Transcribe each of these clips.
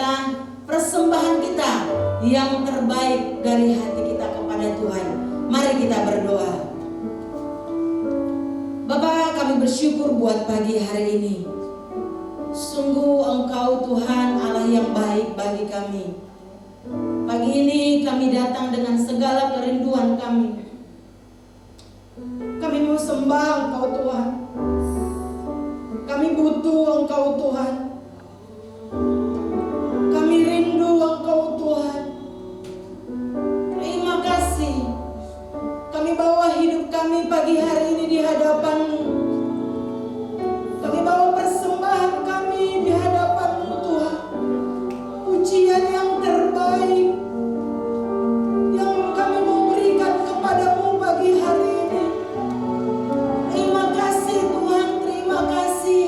adalah persembahan kita yang terbaik dari hati kita kepada Tuhan. Mari kita berdoa. Bapa, kami bersyukur buat pagi hari ini. Sungguh Engkau Tuhan Allah yang baik bagi kami. Pagi ini kami datang dengan segala kerinduan kami. Kami mau sembah Engkau Tuhan. Kami butuh Engkau Tuhan. Kami rindu Engkau Tuhan. Terima kasih. Kami bawa hidup kami pagi hari ini di hadapan-Mu. Kami bawa persembahan kami di hadapan-Mu Tuhan. Pujian yang terbaik yang kami mau berikan kepada-Mu pagi hari ini. Terima kasih Tuhan, terima kasih.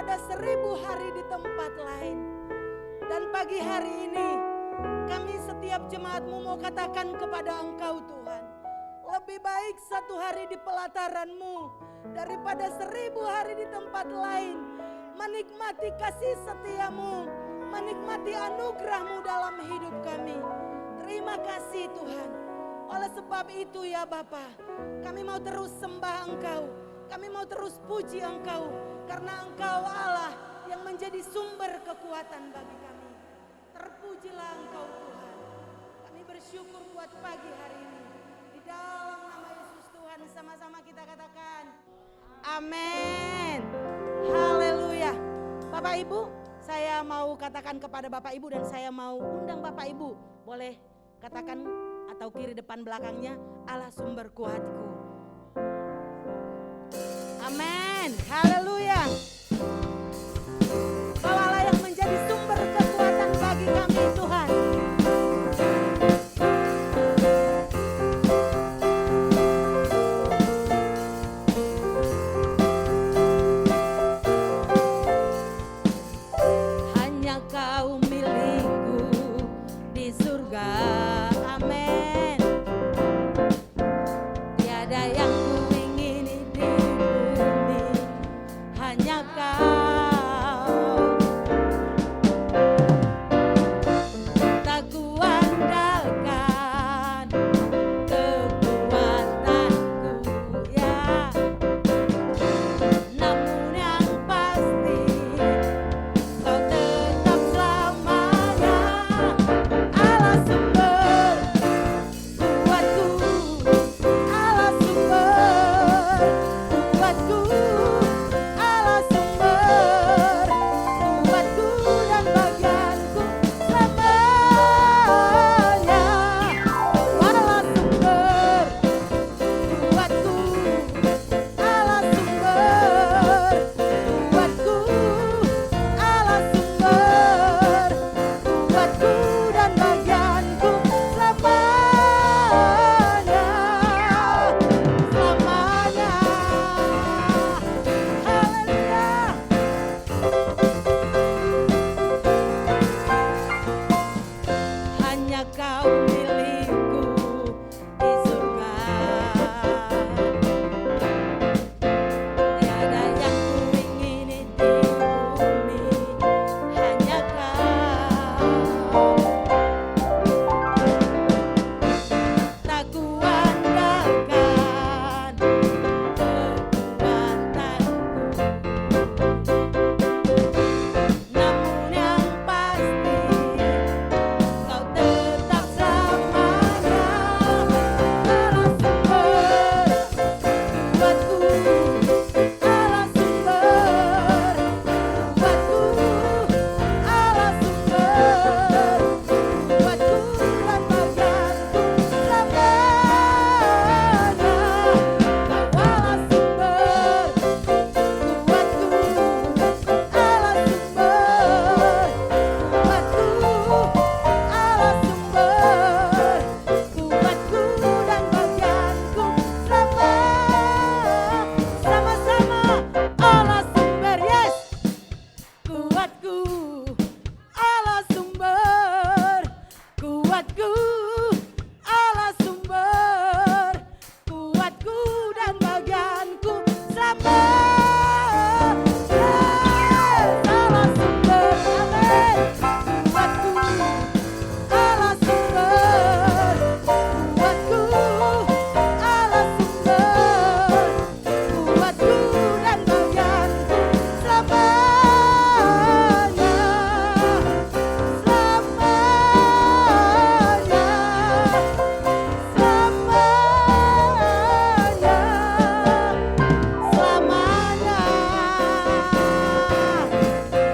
daripada 1000 hari di tempat lain. Dan pagi hari ini kami setiap jemaat-Mu mau katakan kepada Engkau Tuhan, lebih baik 1 hari di pelataran-Mu daripada 1000 hari di tempat lain. Menikmati kasih setia-Mu, menikmati anugerah-Mu dalam hidup kami. Terima kasih Tuhan. Oleh sebab itu ya Bapa, kami mau terus sembah Engkau. Kami mau terus puji Engkau, karena Engkau Allah yang menjadi sumber kekuatan bagi kami. Terpujilah Engkau Tuhan. Kami bersyukur buat pagi hari ini. Di dalam nama Yesus Tuhan, sama-sama kita katakan amin. Haleluya. Bapak Ibu, saya mau katakan kepada Bapak Ibu dan saya mau undang Bapak Ibu. Boleh katakan atau kiri depan belakangnya, Allah sumber kuatku. Amin. Haleluya. Bahwa Allah yang menjadi sumber kekuatan bagi kami Tuhan. Hanya Kau milikku di surga. Amin. Tiada yang kuingini di bumi, hanya Kau. Tak kuandalkan kekuatanku ya, namun yang pasti Kau tetap selamanya. Allah sumber kuatku, Allah sumber kuatku, Allah sumber kuatku dan bagianku selamanya. Allah sumber kuatku, Allah sumber kuatku, Allah sumber kuatku dan bagianku selamanya. Selamanya. Haleluya. Hanya Kau milikku di surga. Tiada yang kuingini di bumi, hanya Kau. Tak kuandalkan kekuatanku, namun yang pasti Kau tetap selamanya. Allah sumber kuatku, Allah sumber kuatku, Allah sumber kuatku dan bagianku selamanya. Kau Allah sumber kuatku, Allah sumber kuatku, Allah sumber kuatku dan bagianku selamanya. Sama-sama Allah sumber, yes, kuatku, Allah sumber kuatku, Allah sumber kuatku dan bagianku selamanya. Allah sumber, amin, kuatku, Allah sumber kuatku, Allah sumber kuatku dan bagianku selamanya. Selamanya. Selamanya. Selamanya.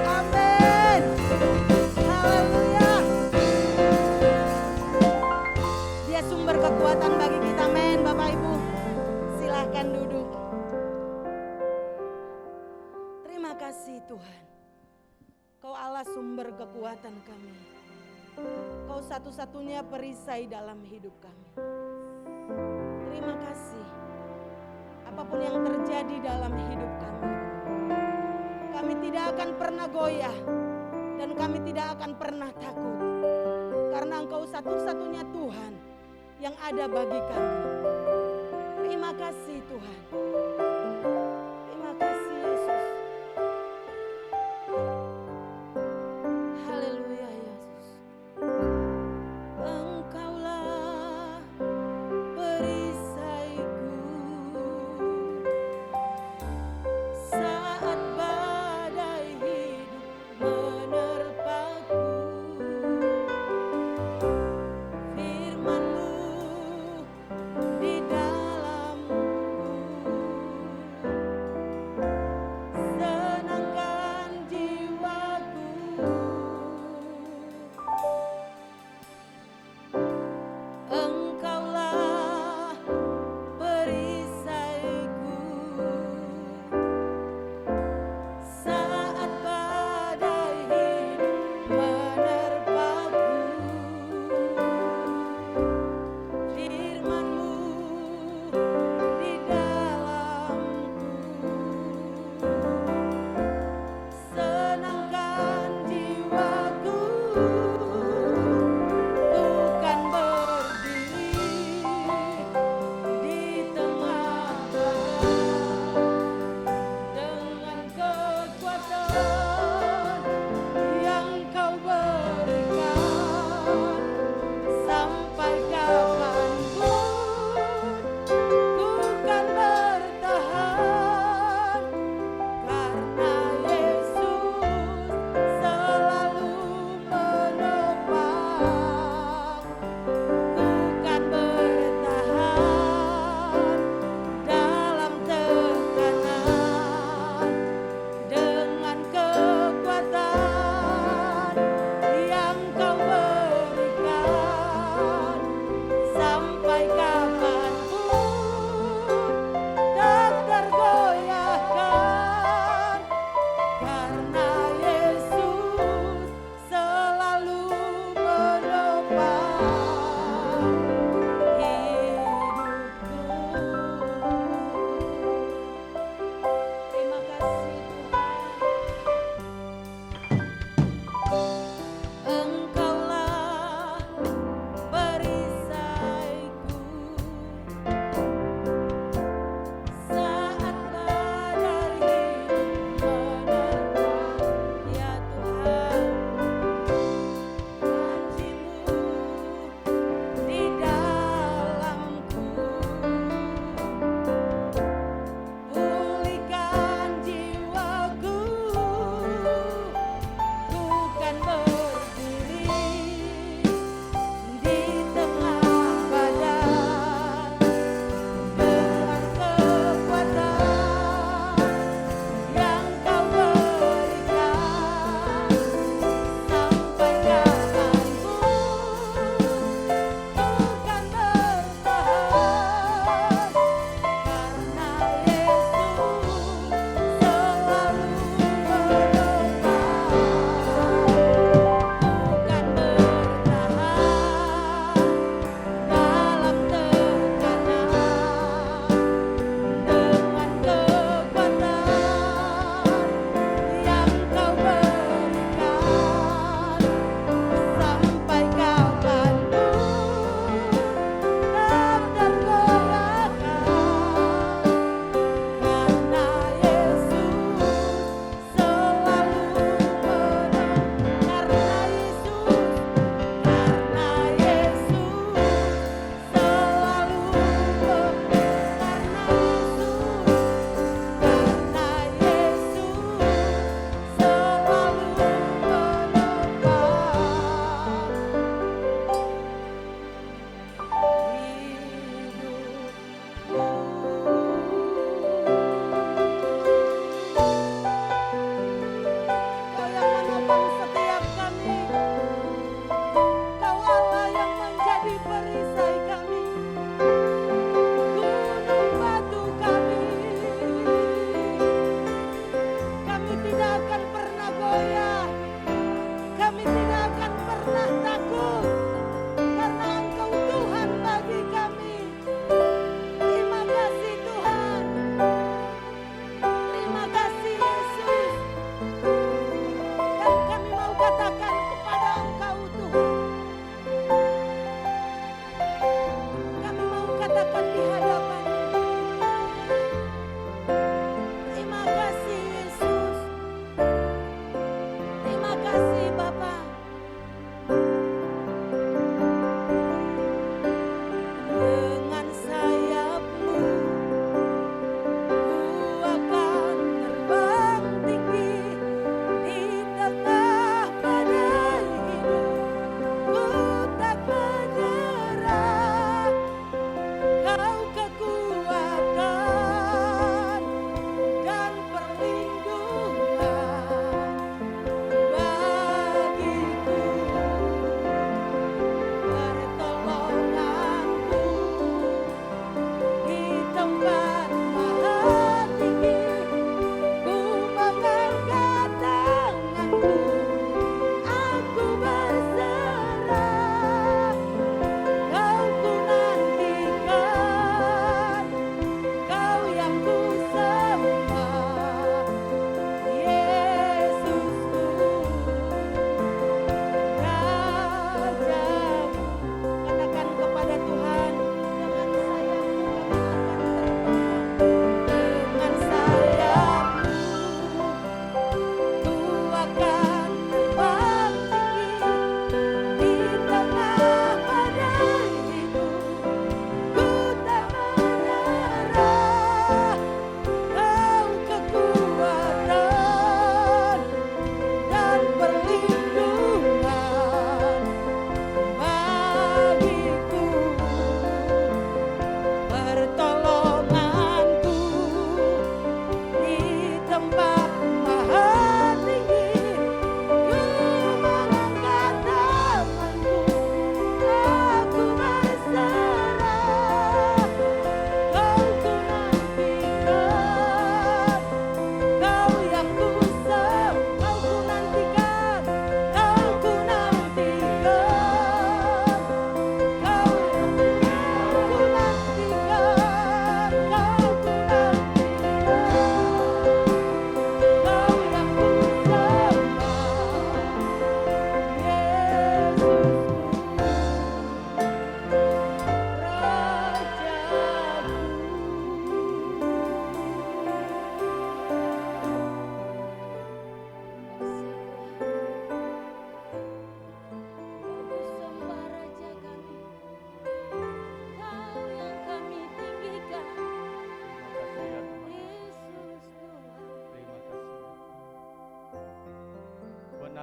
Amin. Haleluya. Dia sumber kekuatan bagi kita, men. Bapak Ibu, silahkan duduk. Terima kasih Tuhan. Kau Allah sumber kekuatan kami. Kau satu-satunya perisai dalam hidup kami. Terima kasih. Apapun yang terjadi dalam hidup kami, Kami tidak akan pernah goyah dan kami tidak akan pernah takut. Karena Engkau satu-satunya Tuhan yang ada bagi kami. Terima kasih Tuhan. Terima kasih Yesus. Haleluya Yesus. Engkaulah perisaiku saat badai hidup menerpaku. Firman-Mu di dalamku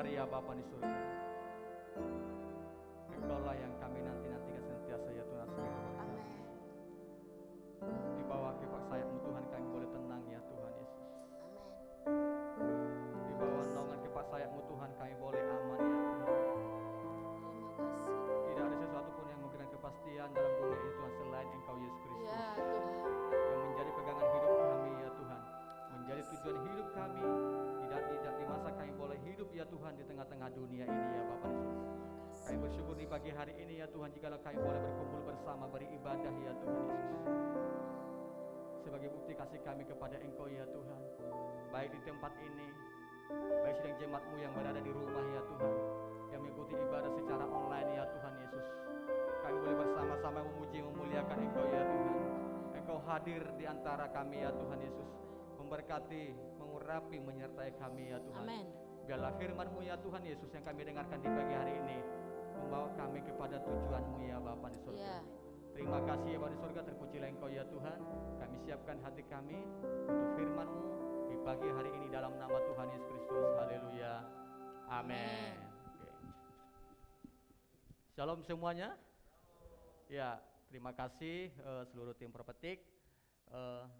hari ya Bapa di surga. Engkaulah yang kami nanti-nantikan senantiasa ya Tuhan sebagai bangsa. Di bawah kepak sayap-Mu Tuhan kami boleh tenang ya Tuhan Yesus. Di bawah naungan kepak sayap-Mu Tuhan kami boleh aman ya Tuhan. Tidak ada sesuatu pun yang memberikan kepastian dalam dunia ini Tuhan selain Engkau Yesus Kristus. Ya Tuhan. Yang menjadi pegangan hidup kami ya Tuhan. Menjadi tujuan hidup kami. Tidak di masa kami boleh hidup ya Tuhan di tengah-tengah dunia ini ya Bapa di surga. Kami bersyukur di pagi hari ini ya Tuhan jikalau kami boleh berkumpul bersama beribadah ya Tuhan Yesus. Sebagai bukti kasih kami kepada Engkau ya Tuhan. Baik di tempat ini, baik sidang jemaat-Mu yang berada di rumah ya Tuhan, yang mengikuti ibadah secara online ya Tuhan Yesus. Kami boleh bersama-sama memuji memuliakan Engkau ya Tuhan. Engkau hadir di antara kami ya Tuhan Yesus, memberkati, mengurapi, menyertai kami ya Tuhan. Amin. Biarlah firman-Mu ya Tuhan Yesus yang kami dengarkan di pagi hari ini membawa kami kepada tujuan-Mu ya Bapa di surga. Ya. Terima kasih ya Bapa di surga, terpujilah Engkau ya Tuhan. Kami siapkan hati kami untuk firman-Mu di pagi hari ini dalam nama Tuhan Yesus Kristus. Haleluya. Amin. Oke. Shalom semuanya. Ya, terima kasih seluruh tim Propetik.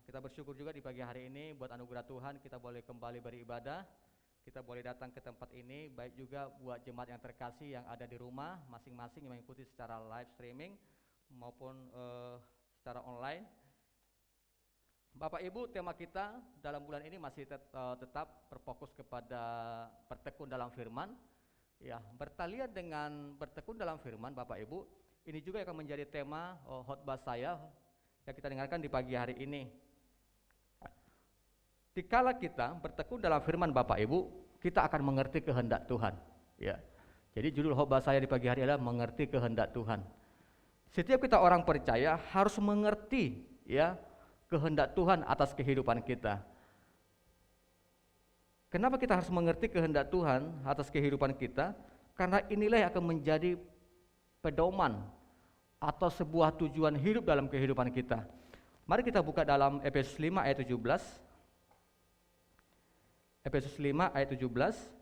Kita bersyukur juga di pagi hari ini buat anugerah Tuhan kita boleh kembali beribadah. Kita boleh datang ke tempat ini, baik juga buat jemaat yang terkasih yang ada di rumah masing-masing yang mengikuti secara live streaming maupun secara online. Bapak Ibu, tema kita dalam bulan ini masih tetap berfokus kepada bertekun dalam firman. Ya, bertalian dengan bertekun dalam firman Bapak Ibu, ini juga akan menjadi tema khotbah saya yang kita dengarkan di pagi hari ini. Dikala kita bertekun dalam firman Bapak Ibu, kita akan mengerti kehendak Tuhan. Ya. Jadi judul khotbah saya di pagi hari adalah mengerti kehendak Tuhan. Setiap kita orang percaya harus mengerti ya kehendak Tuhan atas kehidupan kita. Kenapa kita harus mengerti kehendak Tuhan atas kehidupan kita? Karena inilah yang akan menjadi pedoman atau sebuah tujuan hidup dalam kehidupan kita. Mari kita buka dalam Efesus 5 ayat 17. Efesus 5 ayat 17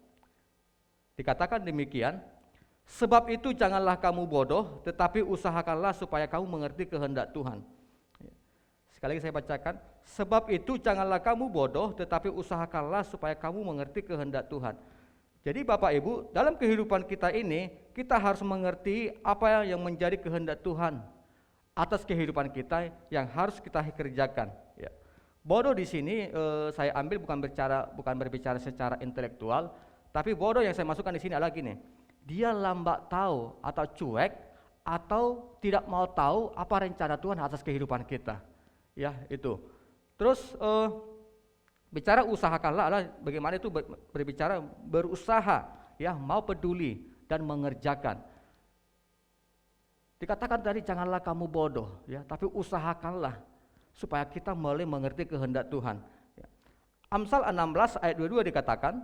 dikatakan demikian, sebab itu janganlah kamu bodoh, tetapi usahakanlah supaya kamu mengerti kehendak Tuhan. Sekali lagi saya bacakan, sebab itu janganlah kamu bodoh, tetapi usahakanlah supaya kamu mengerti kehendak Tuhan. Jadi Bapak Ibu, dalam kehidupan kita ini, kita harus mengerti apa yang menjadi kehendak Tuhan atas kehidupan kita yang harus kita kerjakan. Ya. Bodoh di sini saya ambil bukan berbicara secara intelektual, tapi bodoh yang saya masukkan di sini adalah gini, dia lambat tahu atau cuek atau tidak mau tahu apa rencana Tuhan atas kehidupan kita. Ya, itu. Terus bicara usahakanlah adalah bagaimana itu berbicara berusaha, ya, mau peduli dan mengerjakan. Dikatakan tadi janganlah kamu bodoh, ya, tapi usahakanlah supaya kita mulai mengerti kehendak Tuhan. Ya. Amsal 16 ayat 22 dikatakan,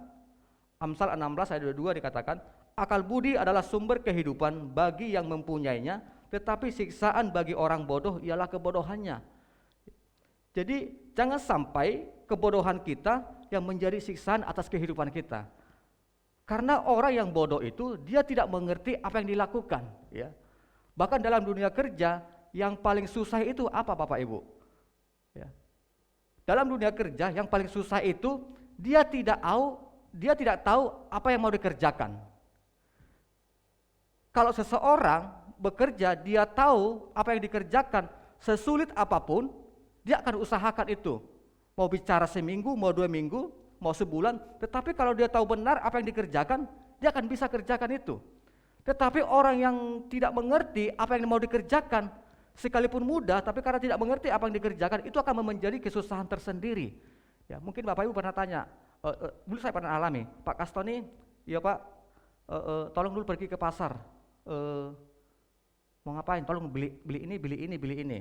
Amsal 16 ayat 22 dikatakan, akal budi adalah sumber kehidupan bagi yang mempunyainya, tetapi siksaan bagi orang bodoh ialah kebodohannya. Jadi jangan sampai kebodohan kita yang menjadi siksaan atas kehidupan kita. Karena orang yang bodoh itu dia tidak mengerti apa yang dilakukan, ya. Bahkan dalam dunia kerja yang paling susah itu apa Bapak Ibu? Ya. Dalam dunia kerja yang paling susah itu dia tidak tahu apa yang mau dikerjakan. Kalau seseorang bekerja dia tahu apa yang dikerjakan, sesulit apapun dia akan usahakan itu. Mau bicara seminggu, mau 2 minggu, mau sebulan, tetapi kalau dia tahu benar apa yang dikerjakan, dia akan bisa kerjakan itu. Tetapi orang yang tidak mengerti apa yang mau dikerjakan, sekalipun mudah, tapi karena tidak mengerti apa yang dikerjakan, itu akan menjadi kesusahan tersendiri. Ya, mungkin Bapak Ibu pernah tanya, dulu saya pernah alami, Pak Kastoni, ya Pak, tolong dulu pergi ke pasar, mau ngapain? Tolong beli ini.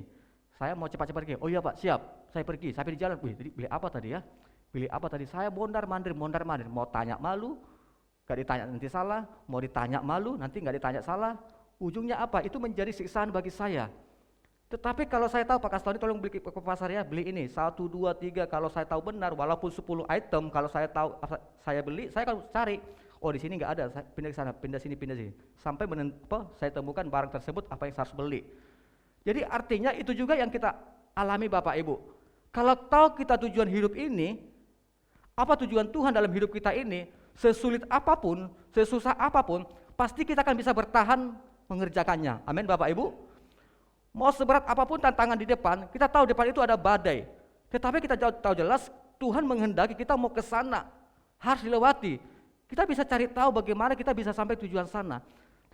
Saya mau cepat-cepat pergi. Oh iya Pak, siap. Saya pergi. Sampai di jalan, beli apa tadi ya? Beli apa tadi? Saya mondar-mandir. Mau tanya malu, gak ditanya nanti salah. Mau ditanya malu, nanti gak ditanya salah. Ujungnya apa? Itu menjadi siksaan bagi saya. Tetapi kalau saya tahu Pak Kastoni tolong beli ke pasar ya, beli ini 1, 2, 3. Kalau saya tahu benar, walaupun 10 item, kalau saya tahu saya beli, saya akan cari. oh di sini nggak ada, saya pindah ke sana, pindah sini, sampai saya temukan barang tersebut apa yang saya harus beli. Jadi artinya itu juga yang kita alami Bapak Ibu. Kalau tahu kita tujuan hidup ini, apa tujuan Tuhan dalam hidup kita ini, sesulit apapun, sesusah apapun, pasti kita akan bisa bertahan mengerjakannya. Amin Bapak Ibu. Mau seberat apapun tantangan di depan, kita tahu depan itu ada badai. Tetapi kita tahu jelas Tuhan menghendaki kita mau ke sana, harus dilewati. Kita bisa cari tahu bagaimana kita bisa sampai tujuan sana.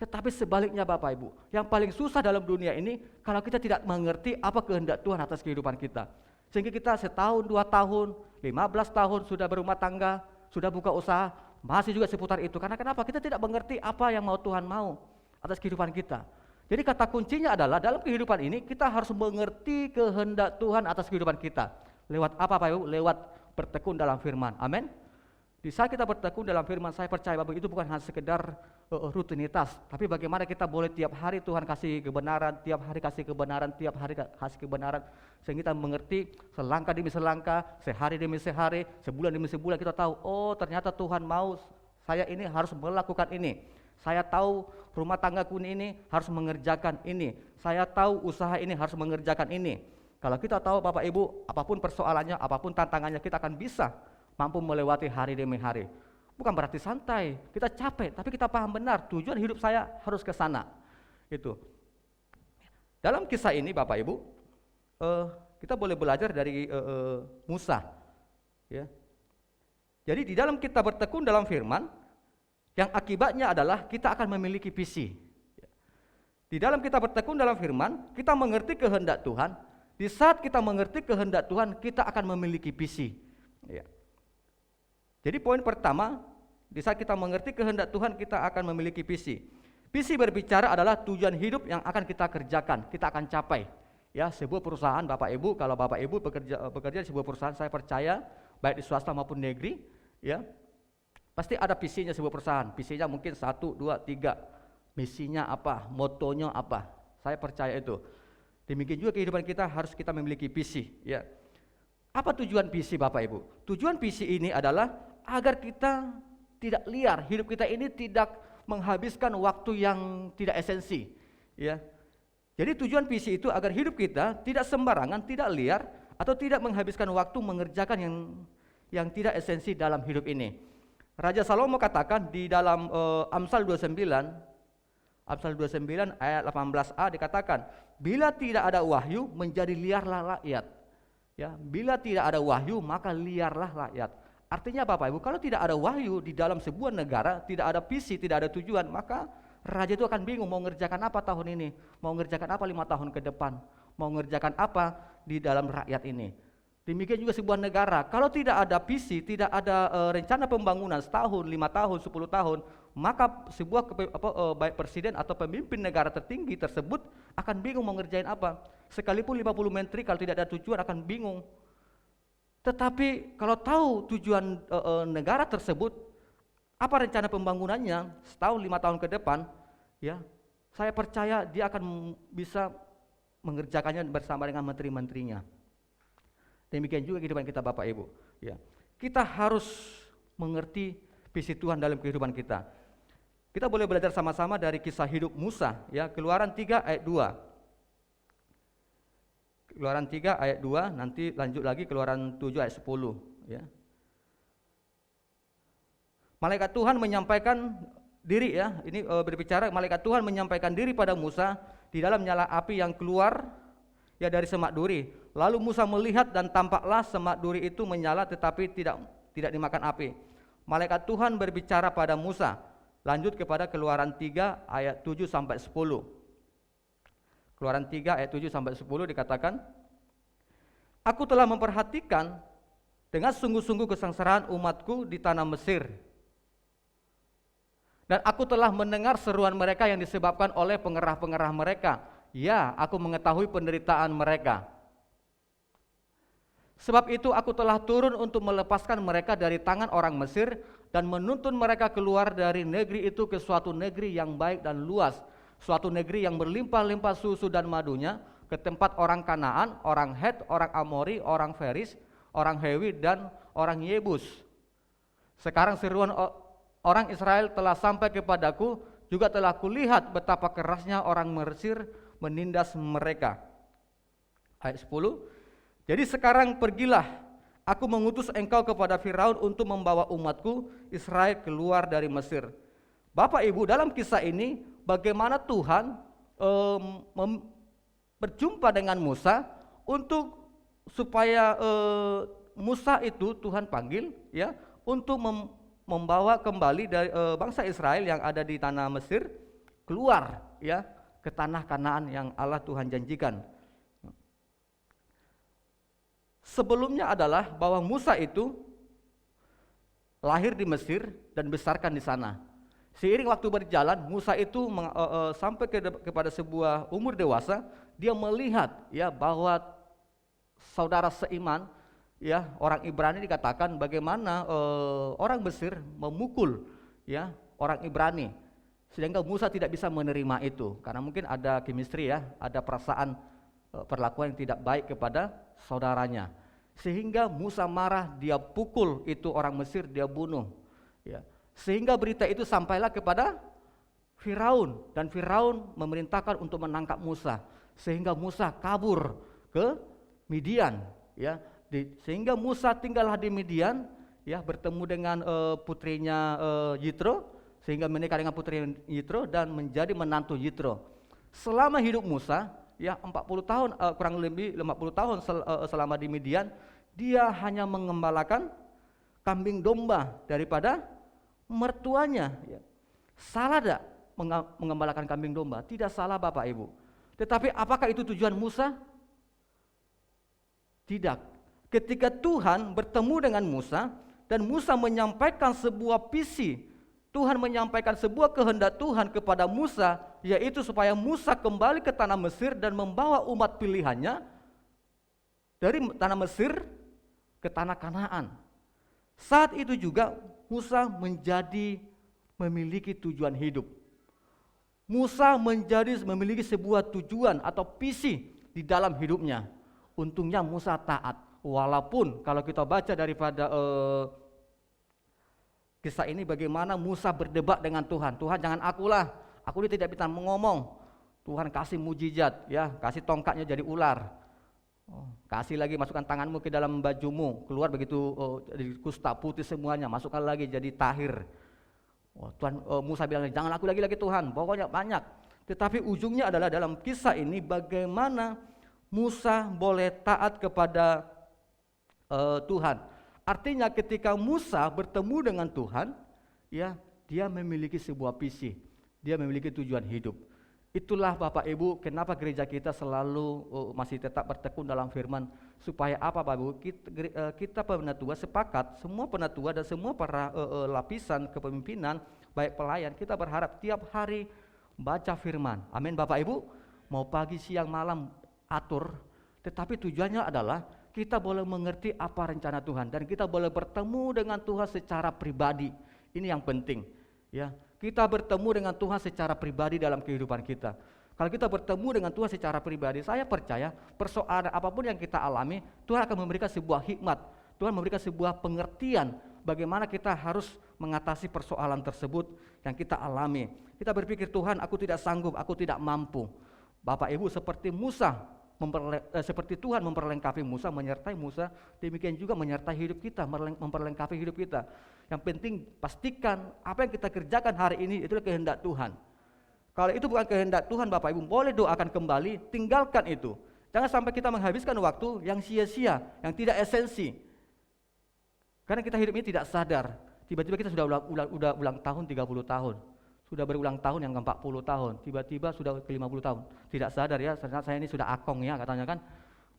Tetapi sebaliknya Bapak Ibu, yang paling susah dalam dunia ini kalau kita tidak mengerti apa kehendak Tuhan atas kehidupan kita. Sehingga kita setahun, 2 tahun, 15 tahun sudah berumah tangga, sudah buka usaha, masih juga seputar itu. Karena kenapa? Kita tidak mengerti apa yang mau Tuhan mau atas kehidupan kita. Jadi kata kuncinya adalah dalam kehidupan ini kita harus mengerti kehendak Tuhan atas kehidupan kita. Lewat apa Bapak Ibu? Lewat bertekun dalam firman. Amin. Di saat kita bertekun dalam firman, saya percaya Bapak itu bukan hanya sekedar rutinitas, tapi bagaimana kita boleh tiap hari Tuhan kasih kebenaran, tiap hari kasih kebenaran, sehingga kita mengerti selangkah demi selangkah, sehari demi sehari, sebulan demi sebulan kita tahu, oh ternyata Tuhan mau saya ini harus melakukan ini. Saya tahu rumah tanggaku ini harus mengerjakan ini. Saya tahu usaha ini harus mengerjakan ini. Kalau kita tahu Bapak Ibu, apapun persoalannya, apapun tantangannya, kita akan bisa mampu melewati hari demi hari. Bukan berarti santai, kita capek, tapi kita paham benar tujuan hidup saya harus ke sana. Itu. Dalam kisah ini Bapak Ibu, kita boleh belajar dari Musa. Ya. Jadi di dalam kita bertekun dalam firman, yang akibatnya adalah kita akan memiliki visi. Di dalam kita bertekun dalam firman, kita mengerti kehendak Tuhan. Di saat kita mengerti kehendak Tuhan, kita akan memiliki visi. Ya. Jadi poin pertama, di saat kita mengerti kehendak Tuhan, kita akan memiliki visi. Visi berbicara adalah tujuan hidup yang akan kita kerjakan, kita akan capai. Ya, sebuah perusahaan Bapak Ibu, kalau Bapak Ibu bekerja di sebuah perusahaan, saya percaya baik di swasta maupun negeri, ya, pasti ada visinya sebuah perusahaan. Visinya mungkin 1, 2, 3. Misinya apa, motonya apa. Saya percaya itu. Demikian juga kehidupan kita harus kita memiliki visi, ya. Apa tujuan visi Bapak Ibu? Tujuan visi ini adalah agar kita tidak liar, hidup kita ini tidak menghabiskan waktu yang tidak esensi, ya. Jadi tujuan visi itu agar hidup kita tidak sembarangan, tidak liar, atau tidak menghabiskan waktu mengerjakan yang tidak esensi dalam hidup ini. Raja Salomo katakan di dalam Amsal 29 ayat 18a dikatakan, bila tidak ada wahyu menjadi liarlah rakyat. Ya, bila tidak ada wahyu maka liarlah rakyat. Artinya Bapak Ibu, kalau tidak ada wahyu di dalam sebuah negara, tidak ada visi, tidak ada tujuan, maka raja itu akan bingung mau ngerjakan apa tahun ini, mau ngerjakan apa 5 tahun ke depan, mau ngerjakan apa di dalam rakyat ini. Demikian juga sebuah negara, kalau tidak ada visi, tidak ada rencana pembangunan setahun, 5 tahun, 10 tahun, maka sebuah baik presiden atau pemimpin negara tertinggi tersebut akan bingung mau ngerjain apa. Sekalipun 50 menteri, kalau tidak ada tujuan akan bingung. Tetapi kalau tahu tujuan negara tersebut, apa rencana pembangunannya setahun 5 tahun ke depan, ya, saya percaya dia akan bisa mengerjakannya bersama dengan menteri-menterinya. Demikian juga kehidupan kita Bapak Ibu, ya. Kita harus mengerti visi Tuhan dalam kehidupan kita. Kita boleh belajar sama-sama dari kisah hidup Musa, ya, Keluaran 3 ayat 2. Keluaran 3 ayat 2, nanti lanjut lagi Keluaran 7 ayat 10, ya. Malaikat Tuhan menyampaikan diri, ya. Ini berbicara malaikat Tuhan menyampaikan diri pada Musa di dalam nyala api yang keluar, ya, dari semak duri. Lalu Musa melihat dan tampaklah semak duri itu menyala tetapi tidak dimakan api. Malaikat Tuhan berbicara pada Musa. Lanjut kepada Keluaran 3 ayat 7 sampai 10. Keluaran 3 ayat 7 sampai 10 dikatakan, aku telah memperhatikan dengan sungguh-sungguh kesengsaraan umatku di tanah Mesir. Dan aku telah mendengar seruan mereka yang disebabkan oleh pengerah-pengerah mereka. Ya, aku mengetahui penderitaan mereka. Sebab itu aku telah turun untuk melepaskan mereka dari tangan orang Mesir dan menuntun mereka keluar dari negeri itu ke suatu negeri yang baik dan luas, suatu negeri yang berlimpah-limpah susu dan madunya, ke tempat orang Kanaan, orang Het, orang Amori, orang Feris, orang Hewi, dan orang Yebus. Sekarang seruan orang Israel telah sampai kepadaku, juga telah kulihat betapa kerasnya orang Mesir menindas mereka. Ayat 10. Jadi sekarang pergilah, aku mengutus engkau kepada Firaun untuk membawa umatku Israel keluar dari Mesir. Bapak Ibu, dalam kisah ini bagaimana Tuhan berjumpa dengan Musa untuk supaya Musa itu Tuhan panggil ya untuk membawa kembali dari bangsa Israel yang ada di tanah Mesir keluar ya ke tanah Kanaan yang Allah Tuhan janjikan. Sebelumnya adalah bahwa Musa itu lahir di Mesir dan dibesarkan di sana. Seiring waktu berjalan, Musa itu sampai kepada sebuah umur dewasa, dia melihat ya bahwa saudara seiman ya orang Ibrani dikatakan bagaimana orang Mesir memukul ya orang Ibrani, sehingga Musa tidak bisa menerima itu karena mungkin ada chemistry ya, ada perasaan perlakuan yang tidak baik kepada saudaranya, sehingga Musa marah, dia pukul itu orang Mesir, dia bunuh ya, sehingga berita itu sampailah kepada Firaun dan Firaun memerintahkan untuk menangkap Musa, sehingga Musa kabur ke Midian ya, sehingga Musa tinggallah di Midian ya, bertemu dengan putrinya Yitro, sehingga menikah dengan putri Yitro dan menjadi menantu Yitro. Selama hidup Musa ya 40 tahun kurang lebih 50 tahun selama di Midian, dia hanya mengembalakan kambing domba daripada mertuanya ya. Salah tidak mengembalakan kambing domba? Tidak salah Bapak Ibu. Tetapi apakah itu tujuan Musa? Tidak. Ketika Tuhan bertemu dengan Musa dan Musa menyampaikan sebuah visi, Tuhan menyampaikan sebuah kehendak Tuhan kepada Musa, yaitu supaya Musa kembali ke tanah Mesir dan membawa umat pilihannya dari tanah Mesir ke tanah Kanaan. Saat itu juga Musa memiliki tujuan hidup. Musa memiliki sebuah tujuan atau visi di dalam hidupnya. Untungnya Musa taat, walaupun kalau kita baca daripada kisah ini bagaimana Musa berdebat dengan Tuhan. Tuhan, jangan aku ini tidak bisa ngomong. Tuhan kasih mujizat ya, kasih tongkatnya jadi ular. Kasih lagi, masukkan tanganmu ke dalam bajumu, keluar begitu jadi kusta putih semuanya, masukkan lagi jadi tahir. Tuhan Musa bilang, jangan aku lagi Tuhan, pokoknya banyak. Tetapi ujungnya adalah dalam kisah ini bagaimana Musa boleh taat kepada Tuhan. Artinya ketika Musa bertemu dengan Tuhan, ya dia memiliki sebuah visi, dia memiliki tujuan hidup. Itulah Bapak Ibu kenapa gereja kita selalu masih tetap bertekun dalam firman, supaya apa Bapak Ibu? Kita penatua sepakat, semua penatua dan semua para lapisan kepemimpinan, baik pelayan, kita berharap tiap hari baca firman. Amin Bapak Ibu. Mau pagi, siang, malam atur, tetapi tujuannya adalah kita boleh mengerti apa rencana Tuhan dan kita boleh bertemu dengan Tuhan secara pribadi. Ini yang penting ya. Kita bertemu dengan Tuhan secara pribadi dalam kehidupan kita. Kalau kita bertemu dengan Tuhan secara pribadi, saya percaya persoalan apapun yang kita alami, Tuhan akan memberikan sebuah hikmat. Tuhan memberikan sebuah pengertian bagaimana kita harus mengatasi persoalan tersebut yang kita alami. Kita berpikir, Tuhan, aku tidak sanggup, aku tidak mampu. Bapak Ibu, seperti Musa, seperti Tuhan memperlengkapi Musa, menyertai Musa, demikian juga menyertai hidup kita, memperlengkapi hidup kita. Yang penting pastikan apa yang kita kerjakan hari ini itu kehendak Tuhan. Kalau itu bukan kehendak Tuhan, Bapak Ibu boleh doakan kembali, tinggalkan itu. Jangan sampai kita menghabiskan waktu yang sia-sia, yang tidak esensi. Karena kita hidup ini tidak sadar. Tiba-tiba kita sudah ulang tahun 30 tahun. Sudah berulang tahun yang ke-40 tahun, tiba-tiba sudah ke-50 tahun. Tidak sadar ya, ternyata saya ini sudah akong ya katanya kan.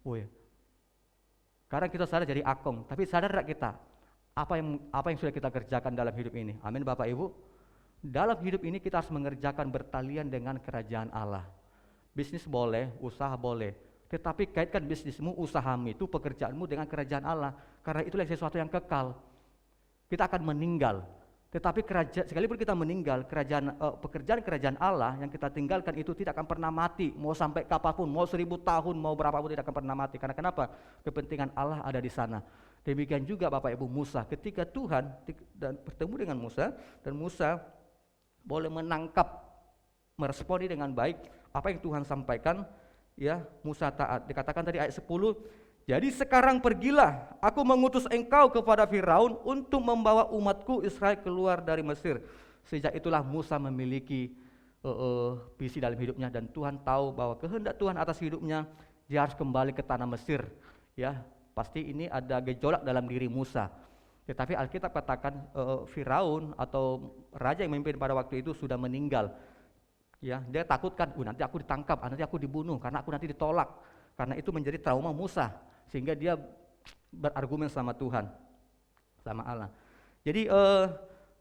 Oh ya. Kadang kita sadar jadi akong, tapi sadar tidak kita apa yang sudah kita kerjakan dalam hidup ini. Amin Bapak Ibu. Dalam hidup ini kita harus mengerjakan bertalian dengan kerajaan Allah. Bisnis boleh, usaha boleh, tetapi kaitkan bisnismu, usahamu itu, pekerjaanmu dengan kerajaan Allah. Karena itulah sesuatu yang kekal. Kita akan meninggal. Tetapi sekalipun kita meninggal, pekerjaan kerajaan Allah yang kita tinggalkan itu tidak akan pernah mati. Mau sampai kapanpun, mau 1000 tahun, mau berapapun tidak akan pernah mati. Karena kenapa? Kepentingan Allah ada di sana. Demikian juga Bapak Ibu Musa, ketika Tuhan dan bertemu dengan Musa, dan Musa boleh menangkap, meresponi dengan baik apa yang Tuhan sampaikan, ya Musa taat. Dikatakan tadi ayat 10, jadi sekarang pergilah, aku mengutus engkau kepada Firaun untuk membawa umatku Israel keluar dari Mesir. Sejak itulah Musa memiliki visi dalam hidupnya, dan Tuhan tahu bahwa kehendak Tuhan atas hidupnya, dia harus kembali ke tanah Mesir. Ya, pasti ini ada gejolak dalam diri Musa. Tetapi Alkitab katakan Firaun atau raja yang memimpin pada waktu itu sudah meninggal. Ya, dia takutkan, nanti aku ditangkap, nanti aku dibunuh, karena aku nanti ditolak. Karena itu menjadi trauma Musa, sehingga dia berargumen sama Tuhan, sama Allah. Jadi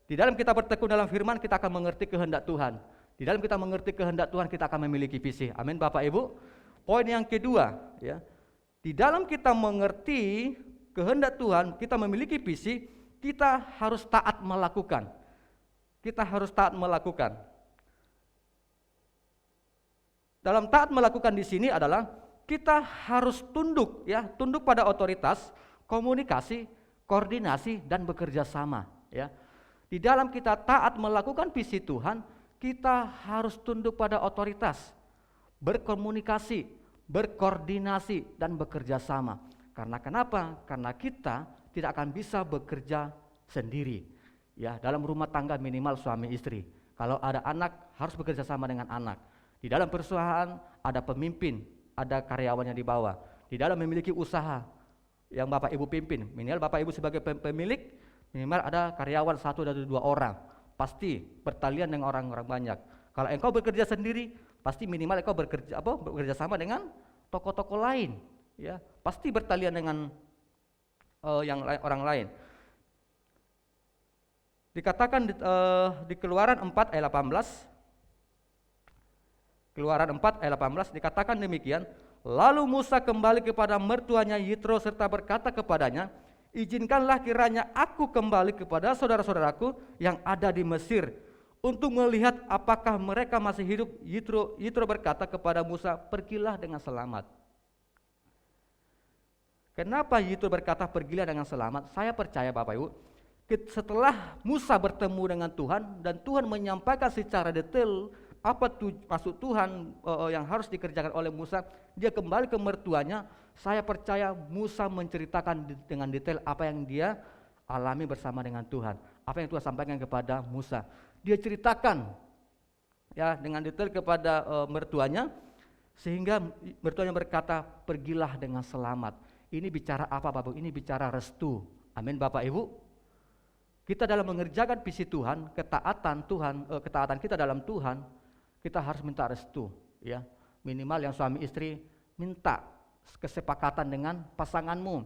di dalam kita bertekun dalam firman, kita akan mengerti kehendak Tuhan. Di dalam kita mengerti kehendak Tuhan, kita akan memiliki visi. Amin Bapak Ibu. Poin yang kedua, ya, di dalam kita mengerti kehendak Tuhan, kita memiliki visi, kita harus taat melakukan. Kita harus taat melakukan. Dalam taat melakukan di sini adalah kita harus tunduk, ya, tunduk pada otoritas, komunikasi, koordinasi, dan bekerja sama. Ya. Di dalam kita taat melakukan visi Tuhan, kita harus tunduk pada otoritas, berkomunikasi, berkoordinasi, dan bekerja sama. Karena kenapa? Karena kita tidak akan bisa bekerja sendiri. Ya, dalam rumah tangga minimal suami istri. Kalau ada anak, harus bekerja sama dengan anak. Di dalam perusahaan ada pemimpin, ada karyawan yang di bawah. Di dalam memiliki usaha yang Bapak Ibu pimpin, minimal Bapak Ibu sebagai pemilik, minimal ada karyawan 1 atau 2 orang. Pasti bertalian dengan orang-orang banyak. Kalau engkau bekerja sendiri, pasti minimal engkau bekerja sama dengan tokoh-tokoh lain. Ya, pasti bertalian dengan orang lain. Dikatakan di Keluaran 4 ayat 18, Keluaran 4 ayat 18 dikatakan demikian, lalu Musa kembali kepada mertuanya Yitro serta berkata kepadanya, izinkanlah kiranya aku kembali kepada saudara-saudaraku yang ada di Mesir untuk melihat apakah mereka masih hidup. Yitro berkata kepada Musa, pergilah dengan selamat. Kenapa Yitro berkata pergilah dengan selamat? Saya percaya Bapak Ibu, setelah Musa bertemu dengan Tuhan dan Tuhan menyampaikan secara detail apa maksud Tuhan yang harus dikerjakan oleh Musa, dia kembali ke mertuanya. Saya percaya Musa menceritakan dengan detail apa yang dia alami bersama dengan Tuhan, apa yang Tuhan sampaikan kepada Musa. Dia ceritakan ya dengan detail kepada mertuanya, sehingga mertuanya berkata, pergilah dengan selamat. Ini bicara apa Bapak? Ini bicara restu. Amin Bapak Ibu. Kita dalam mengerjakan visi Tuhan, ketaatan kita dalam Tuhan, kita harus minta restu, ya. Minimal yang suami istri minta kesepakatan dengan pasanganmu.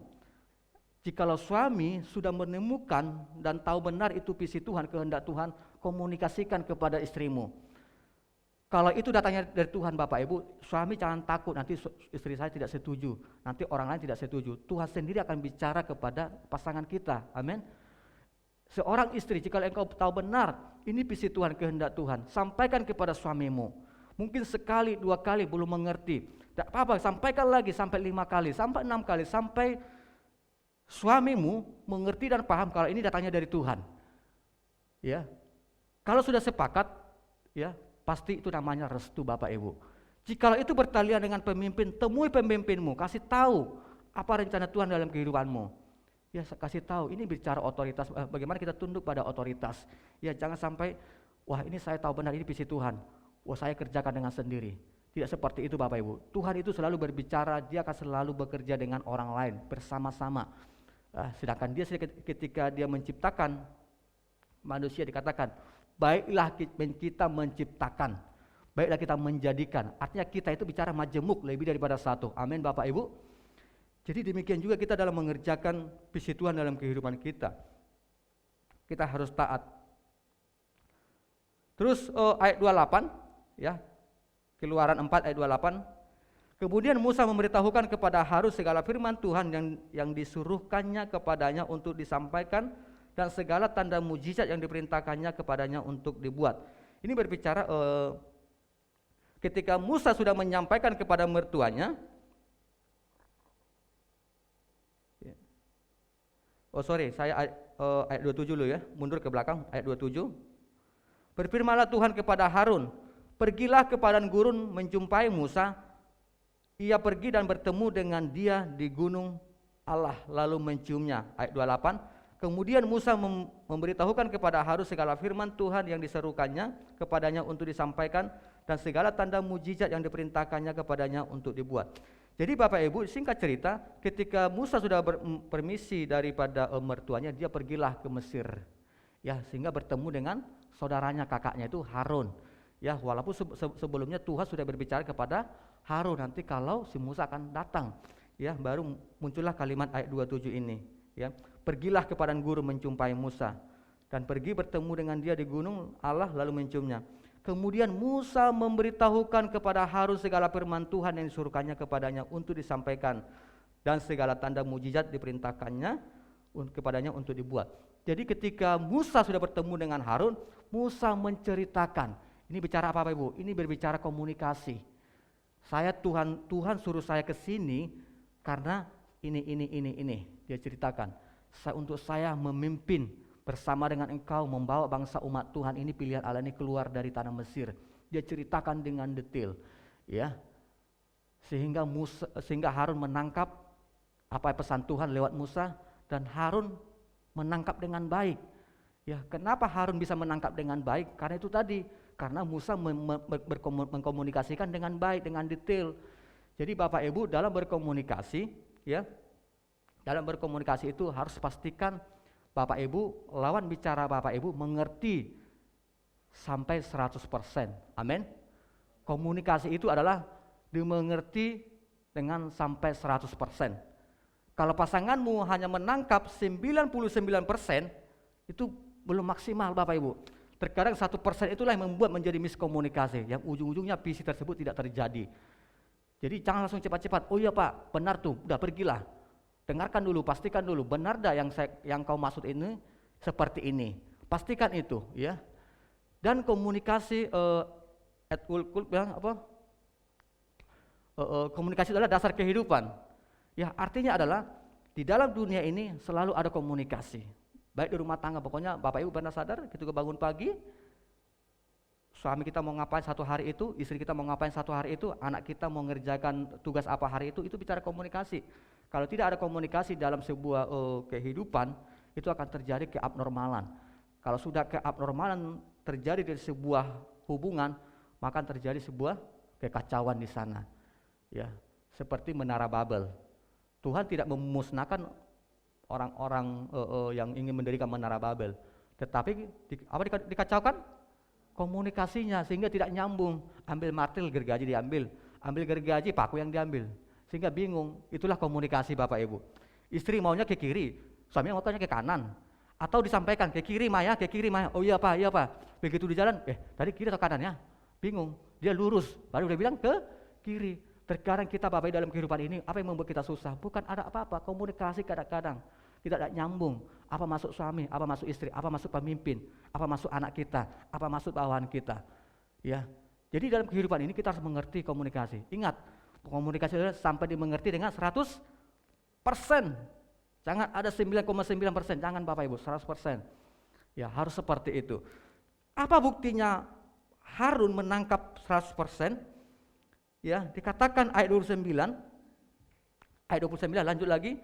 Jikalau suami sudah menemukan dan tahu benar itu visi Tuhan, kehendak Tuhan, komunikasikan kepada istrimu. Kalau itu datangnya dari Tuhan Bapak Ibu, suami jangan takut nanti istri saya tidak setuju, nanti orang lain tidak setuju. Tuhan sendiri akan bicara kepada pasangan kita. Amin. Seorang istri, jika engkau tahu benar ini visi Tuhan, kehendak Tuhan, sampaikan kepada suamimu. Mungkin sekali, 2 kali belum mengerti, tidak apa-apa, sampaikan lagi sampai 5 kali, sampai 6 kali, sampai suamimu mengerti dan paham kalau ini datangnya dari Tuhan. Ya, kalau sudah sepakat, ya pasti itu namanya restu Bapak Ibu. Jikalau itu bertalian dengan pemimpin, temui pemimpinmu, kasih tahu apa rencana Tuhan dalam kehidupanmu. Ya, kasih tahu, ini bicara otoritas, bagaimana kita tunduk pada otoritas. Ya, jangan sampai, wah ini saya tahu benar ini visi Tuhan, wah saya kerjakan dengan sendiri. Tidak seperti itu Bapak Ibu. Tuhan itu selalu berbicara, dia akan selalu bekerja dengan orang lain, bersama-sama. Sedangkan dia ketika dia menciptakan manusia dikatakan, baiklah kita menciptakan, baiklah kita menjadikan. Artinya kita itu bicara majemuk lebih daripada satu. Amin Bapak Ibu. Jadi demikian juga kita dalam mengerjakan visi Tuhan dalam kehidupan kita. Kita harus taat. Terus ayat 28 ya. Keluaran 4 ayat 28. Kemudian Musa memberitahukan kepada Harun segala firman Tuhan yang disuruhkannya kepadanya untuk disampaikan dan segala tanda mujizat yang diperintahkannya kepadanya untuk dibuat. Ini berbicara ketika Musa sudah menyampaikan kepada mertuanya, ayat 27 dulu ya, mundur ke belakang ayat 27. Berfirmanlah Tuhan kepada Harun, pergilah ke padang gurun menjumpai Musa. Ia pergi dan bertemu dengan dia di gunung Allah lalu menciumnya. Ayat 28. Kemudian Musa memberitahukan kepada Harun segala firman Tuhan yang diserukannya kepadanya untuk disampaikan dan segala tanda mujizat yang diperintahkannya kepadanya untuk dibuat. Jadi Bapak Ibu, singkat cerita, ketika Musa sudah permisi daripada mertuanya, dia pergilah ke Mesir. Ya, sehingga bertemu dengan saudaranya, kakaknya itu Harun. Ya, walaupun sebelumnya Tuhan sudah berbicara kepada Harun nanti kalau si Musa akan datang. Ya, baru muncullah kalimat ayat 27 ini, ya. Pergilah ke padang gurun menjumpai Musa dan pergi bertemu dengan dia di gunung Allah lalu menciumnya. Kemudian Musa memberitahukan kepada Harun segala firman Tuhan yang disuruhkannya kepadanya untuk disampaikan dan segala tanda mujizat diperintahkannya kepadanya untuk dibuat. Jadi ketika Musa sudah bertemu dengan Harun, Musa menceritakan. Ini bicara apa Bapak Ibu? Ini berbicara komunikasi. Tuhan suruh saya ke sini karena ini. Dia ceritakan. Untuk saya memimpin bersama dengan engkau membawa bangsa umat Tuhan ini, pilihan Allah ini keluar dari tanah Mesir. Dia ceritakan dengan detail, ya. Sehingga Harun menangkap apa pesan Tuhan lewat Musa dan Harun menangkap dengan baik. Ya, kenapa Harun bisa menangkap dengan baik? Karena itu tadi, karena Musa mengkomunikasikan dengan baik, dengan detail. Jadi Bapak Ibu dalam berkomunikasi, ya, dalam berkomunikasi itu harus pastikan Bapak Ibu, lawan bicara Bapak Ibu mengerti sampai 100%. Amin. Komunikasi itu adalah dimengerti dengan sampai 100%. Kalau pasanganmu hanya menangkap 99%, itu belum maksimal Bapak Ibu. Terkadang 1% itulah yang membuat menjadi miskomunikasi, yang ujung-ujungnya visi tersebut tidak terjadi. Jadi jangan langsung cepat-cepat, oh iya Pak, benar tuh, udah pergilah. Dengarkan dulu, pastikan dulu, benar dah yang kau maksud ini seperti ini. Pastikan itu, ya. Dan komunikasi komunikasi adalah dasar kehidupan. Ya, artinya adalah di dalam dunia ini selalu ada komunikasi. Baik di rumah tangga, pokoknya Bapak Ibu pernah sadar ketika bangun pagi, suami kita mau ngapain satu hari itu, istri kita mau ngapain satu hari itu, anak kita mau ngerjakan tugas apa hari itu bicara komunikasi. Kalau tidak ada komunikasi dalam sebuah kehidupan, itu akan terjadi keabnormalan. Kalau sudah keabnormalan terjadi di sebuah hubungan, maka akan terjadi sebuah kekacauan di sana. Ya, seperti Menara Babel. Tuhan tidak memusnahkan orang-orang yang ingin mendirikan Menara Babel, tetapi dikacaukan komunikasinya sehingga tidak nyambung. Ambil martil, gergaji diambil, ambil gergaji, paku yang diambil. Sehingga bingung. Itulah komunikasi Bapak Ibu. Istri maunya ke kiri, suami maunya ke kanan. Atau disampaikan ke kiri Maya, ke kiri Maya. Oh iya Pak. Begitu di jalan, tadi kiri atau kanan ya? Bingung. Dia lurus, baru dia bilang ke kiri. Terkadang kita Bapak Ibu dalam kehidupan ini, apa yang membuat kita susah? Bukan ada apa-apa, komunikasi kadang-kadang kita tidak nyambung. Apa masuk suami, apa masuk istri, apa masuk pemimpin, apa masuk anak kita, apa masuk bawahan kita. Ya. Jadi dalam kehidupan ini kita harus mengerti komunikasi. Ingat, komunikasi adalah sampai dimengerti dengan 100%. Jangan ada 9,9%, jangan Bapak Ibu, 100%. Ya, harus seperti itu. Apa buktinya Harun menangkap 100%? Ya, dikatakan ayat 29. Ayat 29 lanjut lagi.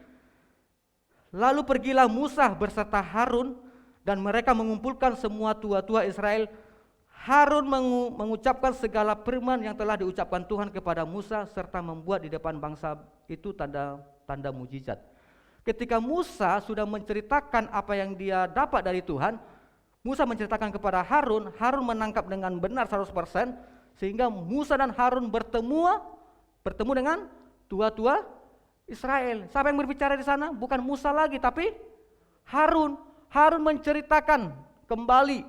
Lalu pergilah Musa berserta Harun dan mereka mengumpulkan semua tua-tua Israel. Harun mengucapkan segala firman yang telah diucapkan Tuhan kepada Musa serta membuat di depan bangsa itu tanda mujizat. Ketika Musa sudah menceritakan apa yang dia dapat dari Tuhan, Musa menceritakan kepada Harun, Harun menangkap dengan benar 100%, sehingga Musa dan Harun bertemu dengan tua-tua Israel. Siapa yang berbicara di sana? Bukan Musa lagi, tapi Harun. Harun menceritakan kembali.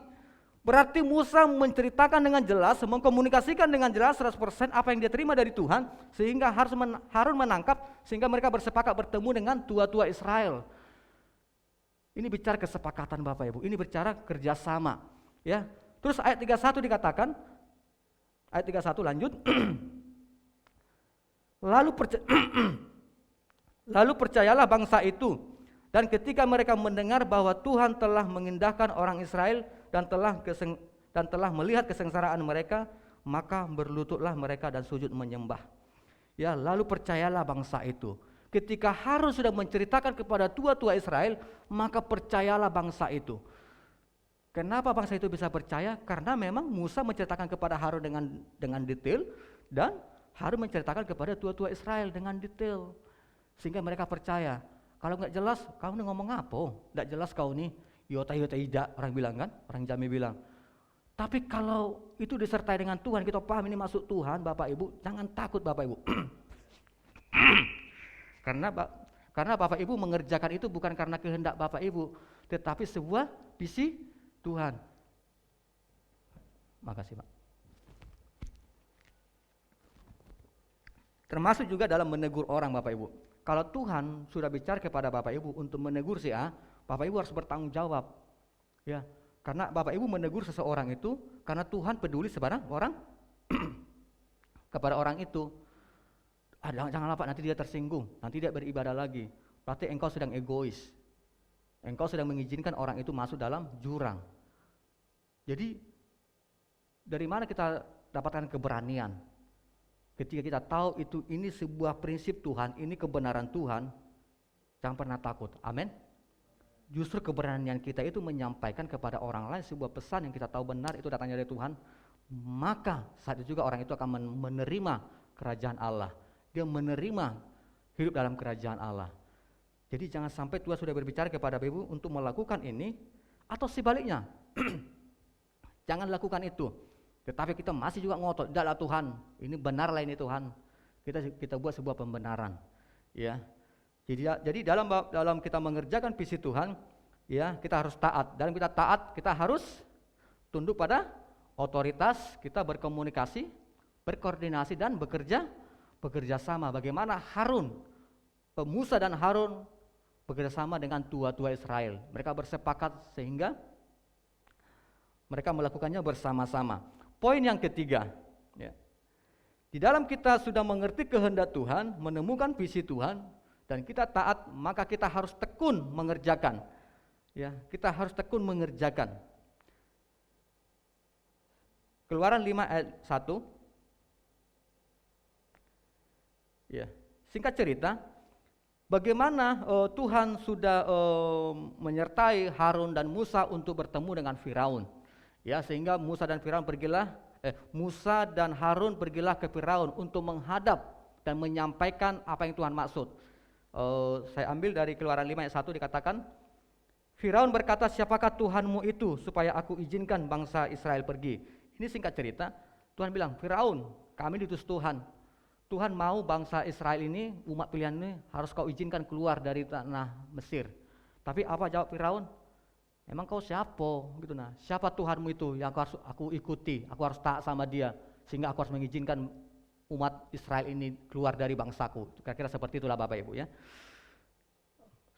Berarti Musa menceritakan dengan jelas, mengkomunikasikan dengan jelas 100% apa yang dia terima dari Tuhan, sehingga Harun menangkap, sehingga mereka bersepakat bertemu dengan tua-tua Israel. Ini bicara kesepakatan Bapak Ibu, ini bicara kerjasama. Ya. Terus ayat 31 dikatakan, ayat 31 lanjut, lalu percayalah bangsa itu Dan ketika mereka mendengar bahwa Tuhan telah mengindahkan orang Israel dan telah melihat kesengsaraan mereka, maka berlututlah mereka dan sujud menyembah. Ya, lalu percayalah bangsa itu. Ketika Harun sudah menceritakan kepada tua-tua Israel, maka percayalah bangsa itu. Kenapa bangsa itu bisa percaya? Karena memang Musa menceritakan kepada Harun dengan detail, dan Harun menceritakan kepada tua-tua Israel dengan detail, sehingga mereka percaya. Kalau nggak jelas, kau nih ngomong apa? Nggak jelas kau nih, yota tidak, orang bilang kan, orang Jambi bilang. Tapi kalau itu disertai dengan Tuhan, kita paham ini maksud Tuhan, Bapak Ibu, jangan takut Bapak Ibu. Karena Bapak Ibu mengerjakan itu bukan karena kehendak Bapak Ibu, tetapi sebuah visi Tuhan. Makasih Pak. Termasuk juga dalam menegur orang Bapak Ibu. Kalau Tuhan sudah bicara kepada Bapak Ibu untuk menegur si A, Bapak Ibu harus bertanggung jawab. Ya, karena Bapak Ibu menegur seseorang itu karena Tuhan peduli sebarang orang kepada orang itu. Jangan lupa nanti dia tersinggung, nanti dia beribadah lagi. Berarti engkau sedang egois. Engkau sedang mengizinkan orang itu masuk dalam jurang. Jadi dari mana kita dapatkan keberanian? Ketika kita tahu ini sebuah prinsip Tuhan, ini kebenaran Tuhan, jangan pernah takut. Amin. Justru keberanian kita itu menyampaikan kepada orang lain sebuah pesan yang kita tahu benar itu datangnya dari Tuhan, maka saat itu juga orang itu akan menerima kerajaan Allah. Dia menerima hidup dalam kerajaan Allah. Jadi jangan sampai Tuhan sudah berbicara kepada Bapak Ibu untuk melakukan ini, atau sebaliknya, jangan lakukan itu. Tetapi kita masih juga ngotot, tidaklah Tuhan, ini benarlah ini Tuhan. Kita buat sebuah pembenaran, ya. Jadi dalam kita mengerjakan visi Tuhan, ya kita harus taat. Dalam kita taat, kita harus tunduk pada otoritas, kita berkomunikasi, berkoordinasi dan bekerja sama. Bagaimana Musa dan Harun bekerja sama dengan tua-tua Israel. Mereka bersepakat sehingga mereka melakukannya bersama-sama. Poin yang ketiga, ya. Di dalam kita sudah mengerti kehendak Tuhan, menemukan visi Tuhan, dan kita taat, maka kita harus tekun mengerjakan. Ya, kita harus tekun mengerjakan. Keluaran 5 ayat 1. Ya, singkat cerita, bagaimana Tuhan sudah menyertai Harun dan Musa untuk bertemu dengan Firaun. Ya, sehingga Musa dan Harun pergilah ke Firaun untuk menghadap dan menyampaikan apa yang Tuhan maksud. Saya ambil dari Keluaran 5 ayat 1 dikatakan, Firaun berkata, siapakah Tuhanmu itu supaya aku izinkan bangsa Israel pergi? Ini singkat cerita, Tuhan bilang, Firaun, kami diutus Tuhan. Tuhan mau bangsa Israel ini, umat pilihan ini harus kau izinkan keluar dari tanah Mesir. Tapi apa jawab Firaun? Emang kau siapa? Gitu nah. Siapa Tuhanmu itu yang harus aku ikuti? Aku harus taat sama dia sehingga aku harus mengizinkan umat Israel ini keluar dari bangsaku. Kira-kira seperti itulah Bapak Ibu ya.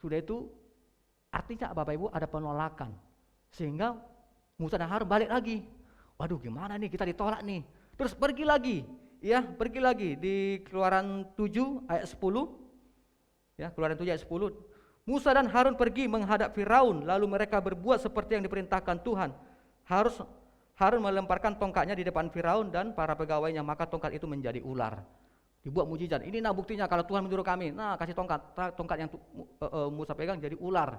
Sudah itu artinya Bapak Ibu ada penolakan. Sehingga Musa dan Harun balik lagi. Waduh, gimana nih kita ditolak nih. Terus pergi lagi. Ya, pergi lagi di Keluaran 7 ayat 10. Ya, Keluaran 7 ayat 10. Musa dan Harun pergi menghadap Firaun, lalu mereka berbuat seperti yang diperintahkan Tuhan. Harun melemparkan tongkatnya di depan Firaun dan para pegawainya, maka tongkat itu menjadi ular. Dibuat mujizat. Ini buktinya kalau Tuhan menyuruh kami. Nah, kasih tongkat yang Musa pegang jadi ular.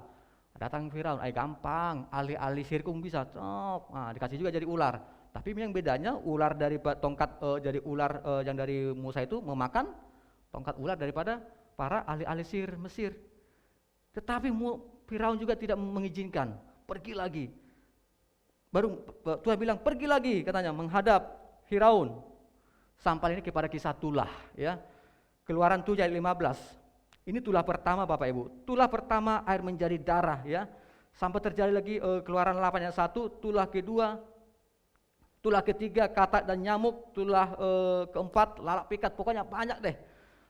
Datang Firaun, gampang, alih-alih sirkum bisa. Nah, dikasih juga jadi ular. Tapi yang bedanya ular dari tongkat jadi ular yang dari Musa itu memakan tongkat ular daripada para ahli-ahli sihir Mesir. Tetapi Firaun juga tidak mengizinkan, pergi lagi. Baru Tuhan bilang pergi lagi katanya menghadap Firaun. Sampai ini kepada kisah tulah ya. Keluaran 7 ayat 15. Ini tulah pertama Bapak Ibu. Tulah pertama air menjadi darah ya. Sampai terjadi lagi Keluaran 8 ayat 1, tulah kedua, tulah ketiga katak dan nyamuk, tulah keempat lalak pikat, pokoknya banyak deh.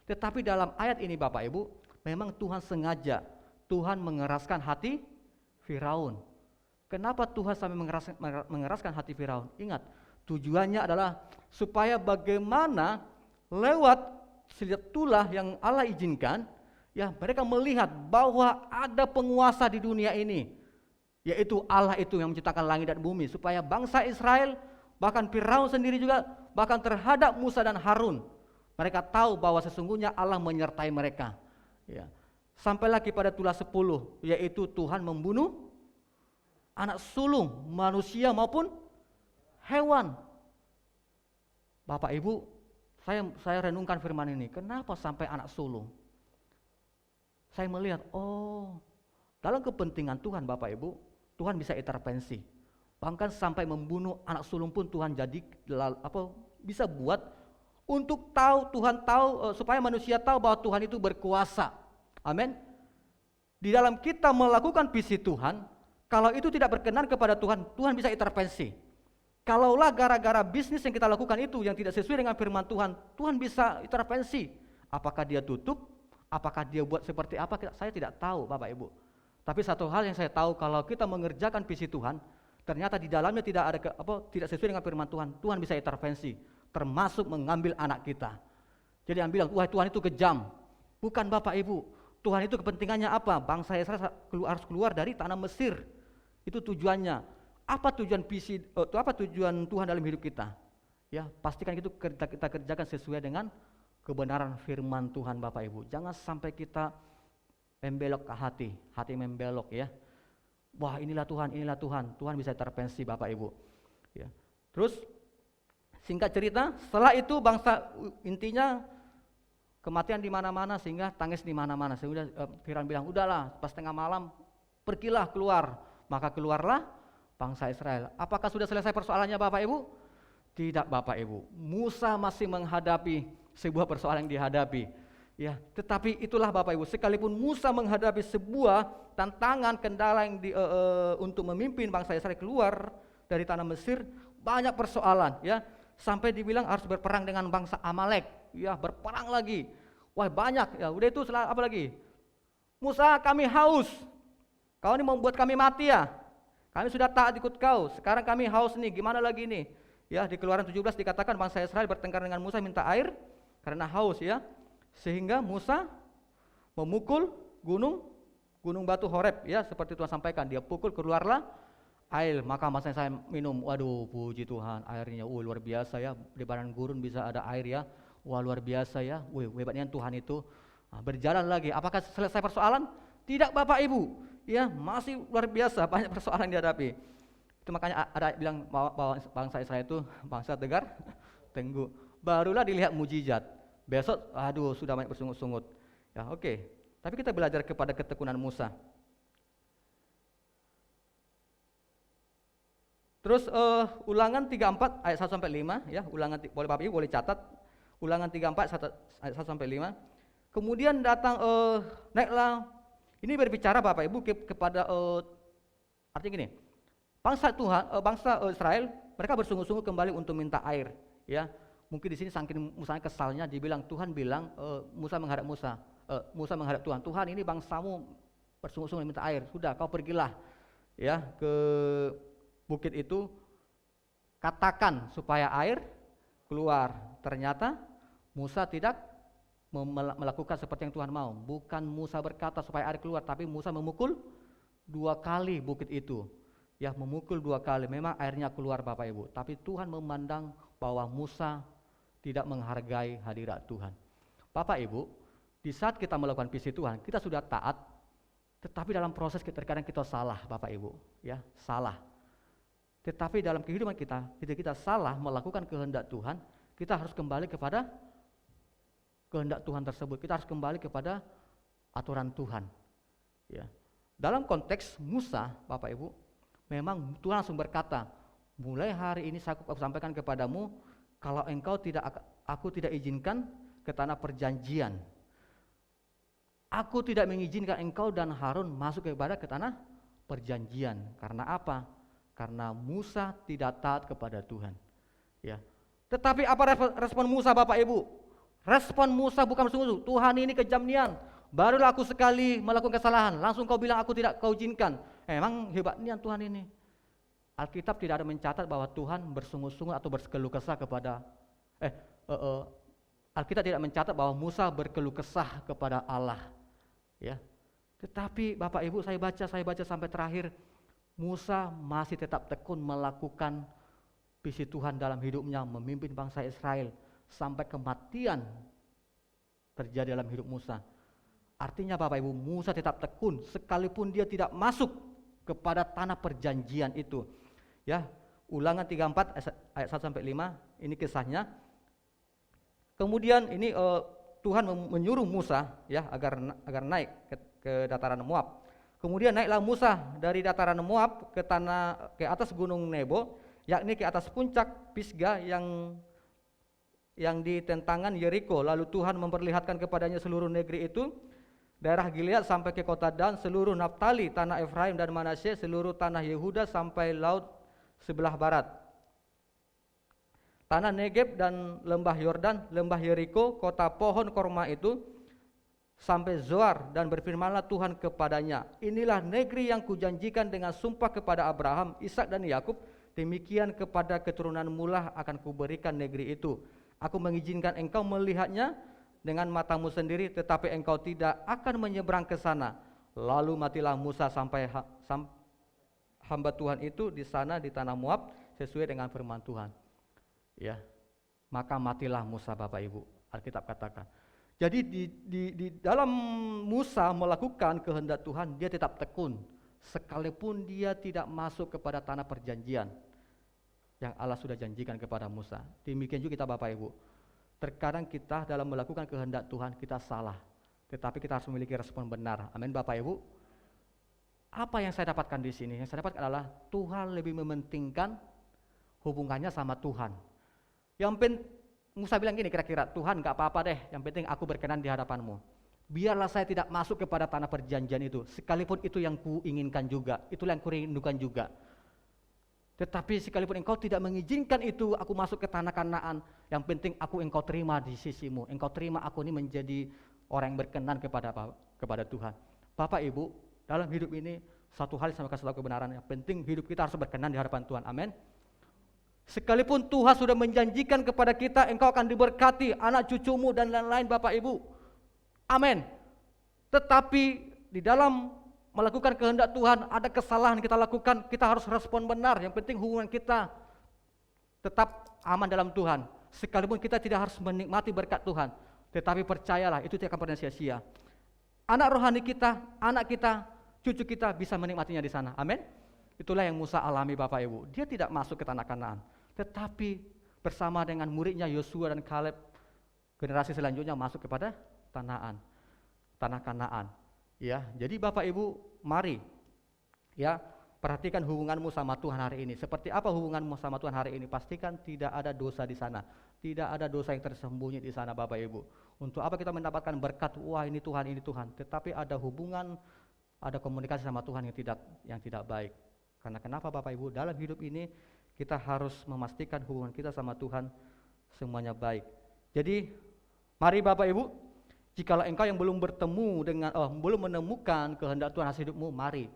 Tetapi dalam ayat ini Bapak Ibu, memang Tuhan sengaja Tuhan mengeraskan hati Firaun. Kenapa Tuhan sampai mengeraskan hati Firaun? Ingat, tujuannya adalah supaya bagaimana lewat tulah yang Allah izinkan, Ya, mereka melihat bahwa ada penguasa di dunia ini, yaitu Allah itu yang menciptakan langit dan bumi, supaya bangsa Israel, bahkan Firaun sendiri juga, bahkan terhadap Musa dan Harun, mereka tahu bahwa sesungguhnya Allah menyertai mereka. Ya. Sampailah kepada tulas 10, yaitu Tuhan membunuh anak sulung manusia maupun hewan. Bapak Ibu, saya renungkan firman ini, kenapa sampai anak sulung? Saya melihat, dalam kepentingan Tuhan Bapak Ibu, Tuhan bisa intervensi. Bahkan sampai membunuh anak sulung pun Tuhan bisa buat untuk Tuhan tahu, supaya manusia tahu bahwa Tuhan itu berkuasa. Amin. Di dalam kita melakukan visi Tuhan, kalau itu tidak berkenan kepada Tuhan, Tuhan bisa intervensi. Kalaulah gara-gara bisnis yang kita lakukan itu yang tidak sesuai dengan firman Tuhan, Tuhan bisa intervensi. Apakah dia tutup? Apakah dia buat seperti apa? Saya tidak tahu Bapak Ibu. Tapi satu hal yang saya tahu, kalau kita mengerjakan visi Tuhan, ternyata di dalamnya tidak sesuai dengan firman Tuhan, Tuhan bisa intervensi, termasuk mengambil anak kita. Jadi yang bilang, wah Tuhan itu kejam. Bukan Bapak Ibu. Tuhan itu kepentingannya apa? Bangsa Israel harus keluar dari tanah Mesir. Itu tujuannya. Apa tujuan Tuhan dalam hidup kita? Ya, pastikan itu kita kerjakan sesuai dengan kebenaran firman Tuhan Bapak Ibu. Jangan sampai kita membelok ke hati membelok ya. Wah inilah Tuhan, Tuhan bisa intervensi Bapak Ibu. Ya. Terus singkat cerita, setelah itu bangsa intinya kematian di mana-mana sehingga tangis di mana-mana. Sehingga Firaun bilang, udahlah pas tengah malam pergilah keluar. Maka keluarlah bangsa Israel. Apakah sudah selesai persoalannya Bapak Ibu? Tidak Bapak Ibu. Musa masih menghadapi sebuah persoalan yang dihadapi. Ya, tetapi itulah Bapak Ibu, sekalipun Musa menghadapi sebuah tantangan, kendala yang untuk memimpin bangsa Israel keluar dari tanah Mesir, banyak persoalan ya. Sampai dibilang harus berperang dengan bangsa Amalek, ya, berperang lagi. Wah, banyak ya. Udah itu apa lagi? Musa, kami haus. Kau ini membuat kami mati ya. Kami sudah taat ikut kau. Sekarang kami haus nih. Gimana lagi nih? Ya, di Keluaran 17 dikatakan bangsa Israel bertengkar dengan Musa minta air karena haus ya. Sehingga Musa memukul gunung batu Horeb ya, seperti Tuhan sampaikan. Dia pukul, keluarlah air, maka bangsa saya minum. Waduh, puji Tuhan, airnya luar biasa ya. Di badan gurun bisa ada air ya. Wah, luar biasa ya. Wih, hebatnya Tuhan itu. Nah, berjalan lagi. Apakah selesai persoalan? Tidak Bapak Ibu. Ya, masih luar biasa, banyak persoalan yang dihadapi. Itu makanya ada bilang bahwa bangsa Israel itu bangsa tegar tengguh. Barulah dilihat mujizat. Besok, sudah banyak bersungut-sungut. Ya, oke. Tapi kita belajar kepada ketekunan Musa. Terus Ulangan 34 ayat 1 sampai 5 ya, boleh Bapak Ibu boleh catat. Ulangan 34 ayat 1 sampai 5. Kemudian datang naiklah. Ini berbicara Bapak Ibu kepada artinya gini. Bangsa Israel mereka bersungguh-sungguh kembali untuk minta air ya. Mungkin di sini saking Musa kesalnya dibilang, Tuhan bilang Musa menghadap Tuhan. Tuhan, ini bangsamu bersungguh-sungguh minta air. Sudah, kau pergilah ya ke bukit itu, katakan supaya air keluar. Ternyata Musa tidak melakukan seperti yang Tuhan mau. Bukan Musa berkata supaya air keluar, tapi Musa memukul 2 kali bukit itu. Ya, memukul 2 kali. Memang airnya keluar Bapak Ibu. Tapi Tuhan memandang bahwa Musa tidak menghargai hadirat Tuhan. Bapak Ibu, di saat kita melakukan visi Tuhan, kita sudah taat, tetapi dalam proses terkadang kita salah Bapak Ibu. Ya, salah. Tetapi dalam kehidupan kita, ketika kita salah melakukan kehendak Tuhan, kita harus kembali kepada kehendak Tuhan tersebut. Kita harus kembali kepada aturan Tuhan. Ya. Dalam konteks Musa, Bapak Ibu, memang Tuhan langsung berkata, mulai hari ini aku sampaikan kepadamu, kalau aku tidak izinkan ke tanah perjanjian. Aku tidak mengizinkan engkau dan Harun masuk ke tanah perjanjian. Karena apa? Karena Musa tidak taat kepada Tuhan. Ya. Tetapi apa respon Musa Bapak Ibu? Respon Musa bukan bersungguh-sungguh, Tuhan ini kejam nian, barulah aku sekali melakukan kesalahan, langsung kau bilang aku tidak kau izinkan. Emang hebat nian Tuhan ini. Alkitab tidak ada mencatat bahwa Tuhan bersungguh-sungguh atau berkeluh kesah kepada Alkitab tidak mencatat bahwa Musa berkeluh kesah kepada Allah. Ya. Tetapi Bapak Ibu saya baca sampai terakhir, Musa masih tetap tekun melakukan visi Tuhan dalam hidupnya, memimpin bangsa Israel sampai kematian terjadi dalam hidup Musa. Artinya Bapak Ibu, Musa tetap tekun sekalipun dia tidak masuk kepada tanah perjanjian itu. Ya, Ulangan 34 ayat 1 sampai 5, ini kisahnya. Kemudian ini Tuhan menyuruh Musa ya agar naik ke dataran Moab. Kemudian naiklah Musa dari dataran Moab ke atas gunung Nebo, yakni ke atas puncak Pisga yang di tentangan Yeriko. Lalu Tuhan memperlihatkan kepadanya seluruh negeri itu, daerah Gilead sampai ke kota Dan, seluruh Naftali, tanah Efraim dan Manasye, seluruh tanah Yehuda sampai laut sebelah barat, tanah Negeb dan lembah Yordan, lembah Yeriko, kota pohon korma itu, sampai Zoar, dan berfirmanlah Tuhan kepadanya, inilah negeri yang kujanjikan dengan sumpah kepada Abraham, Ishak dan Yakub, demikian kepada keturunanmu lah akan kuberikan negeri itu. Aku mengizinkan engkau melihatnya dengan matamu sendiri, tetapi engkau tidak akan menyeberang ke sana. Lalu matilah Musa sampai hamba Tuhan itu di sana di tanah Moab sesuai dengan firman Tuhan. Ya, maka matilah Musa Bapak Ibu, Alkitab katakan. Jadi di dalam Musa melakukan kehendak Tuhan, dia tetap tekun sekalipun dia tidak masuk kepada tanah perjanjian yang Allah sudah janjikan kepada Musa. Demikian juga kita Bapak Ibu. Terkadang kita dalam melakukan kehendak Tuhan kita salah, tetapi kita harus memiliki respon benar. Amin Bapak Ibu. Apa yang saya dapatkan di sini? Yang saya dapatkan adalah Tuhan lebih mementingkan hubungannya sama Tuhan. Musa bilang gini kira-kira, Tuhan gak apa-apa deh, yang penting aku berkenan di hadapanmu. Biarlah saya tidak masuk kepada tanah perjanjian itu, sekalipun itu yang kuinginkan juga, itulah yang kurindukan juga. Tetapi sekalipun engkau tidak mengizinkan itu, aku masuk ke tanah Kanaan, yang penting engkau terima di sisimu, engkau terima aku ini menjadi orang yang berkenan kepada Tuhan. Bapak Ibu, dalam hidup ini, satu hal yang saya kasih tahu kebenaran, yang penting hidup kita harus berkenan di hadapan Tuhan, amin. Sekalipun Tuhan sudah menjanjikan kepada kita, engkau akan diberkati, anak cucumu dan lain-lain Bapak Ibu. Amin. Tetapi di dalam melakukan kehendak Tuhan, ada kesalahan kita lakukan, kita harus respon benar. Yang penting hubungan kita tetap aman dalam Tuhan. Sekalipun kita tidak harus menikmati berkat Tuhan, tetapi percayalah, itu tidak akan pernah sia-sia. Anak rohani kita, anak kita, cucu kita bisa menikmatinya di sana. Amin. Itulah yang Musa alami Bapak Ibu. Dia tidak masuk ke tanah Kanaan, tetapi bersama dengan muridnya Yosua dan Kaleb, generasi selanjutnya masuk kepada tanah Kanaan. Ya, jadi Bapak Ibu, mari ya perhatikan hubunganmu sama Tuhan hari ini. Seperti apa hubunganmu sama Tuhan hari ini? Pastikan tidak ada dosa di sana, tidak ada dosa yang tersembunyi di sana Bapak Ibu. Untuk apa kita mendapatkan berkat? Wah ini Tuhan, tetapi ada hubungan, ada komunikasi sama Tuhan yang tidak baik. Karena kenapa Bapak Ibu? Dalam hidup ini kita harus memastikan hubungan kita sama Tuhan semuanya baik. Jadi mari Bapak Ibu, jikalau engkau yang belum belum menemukan kehendak Tuhan atas hidupmu, mari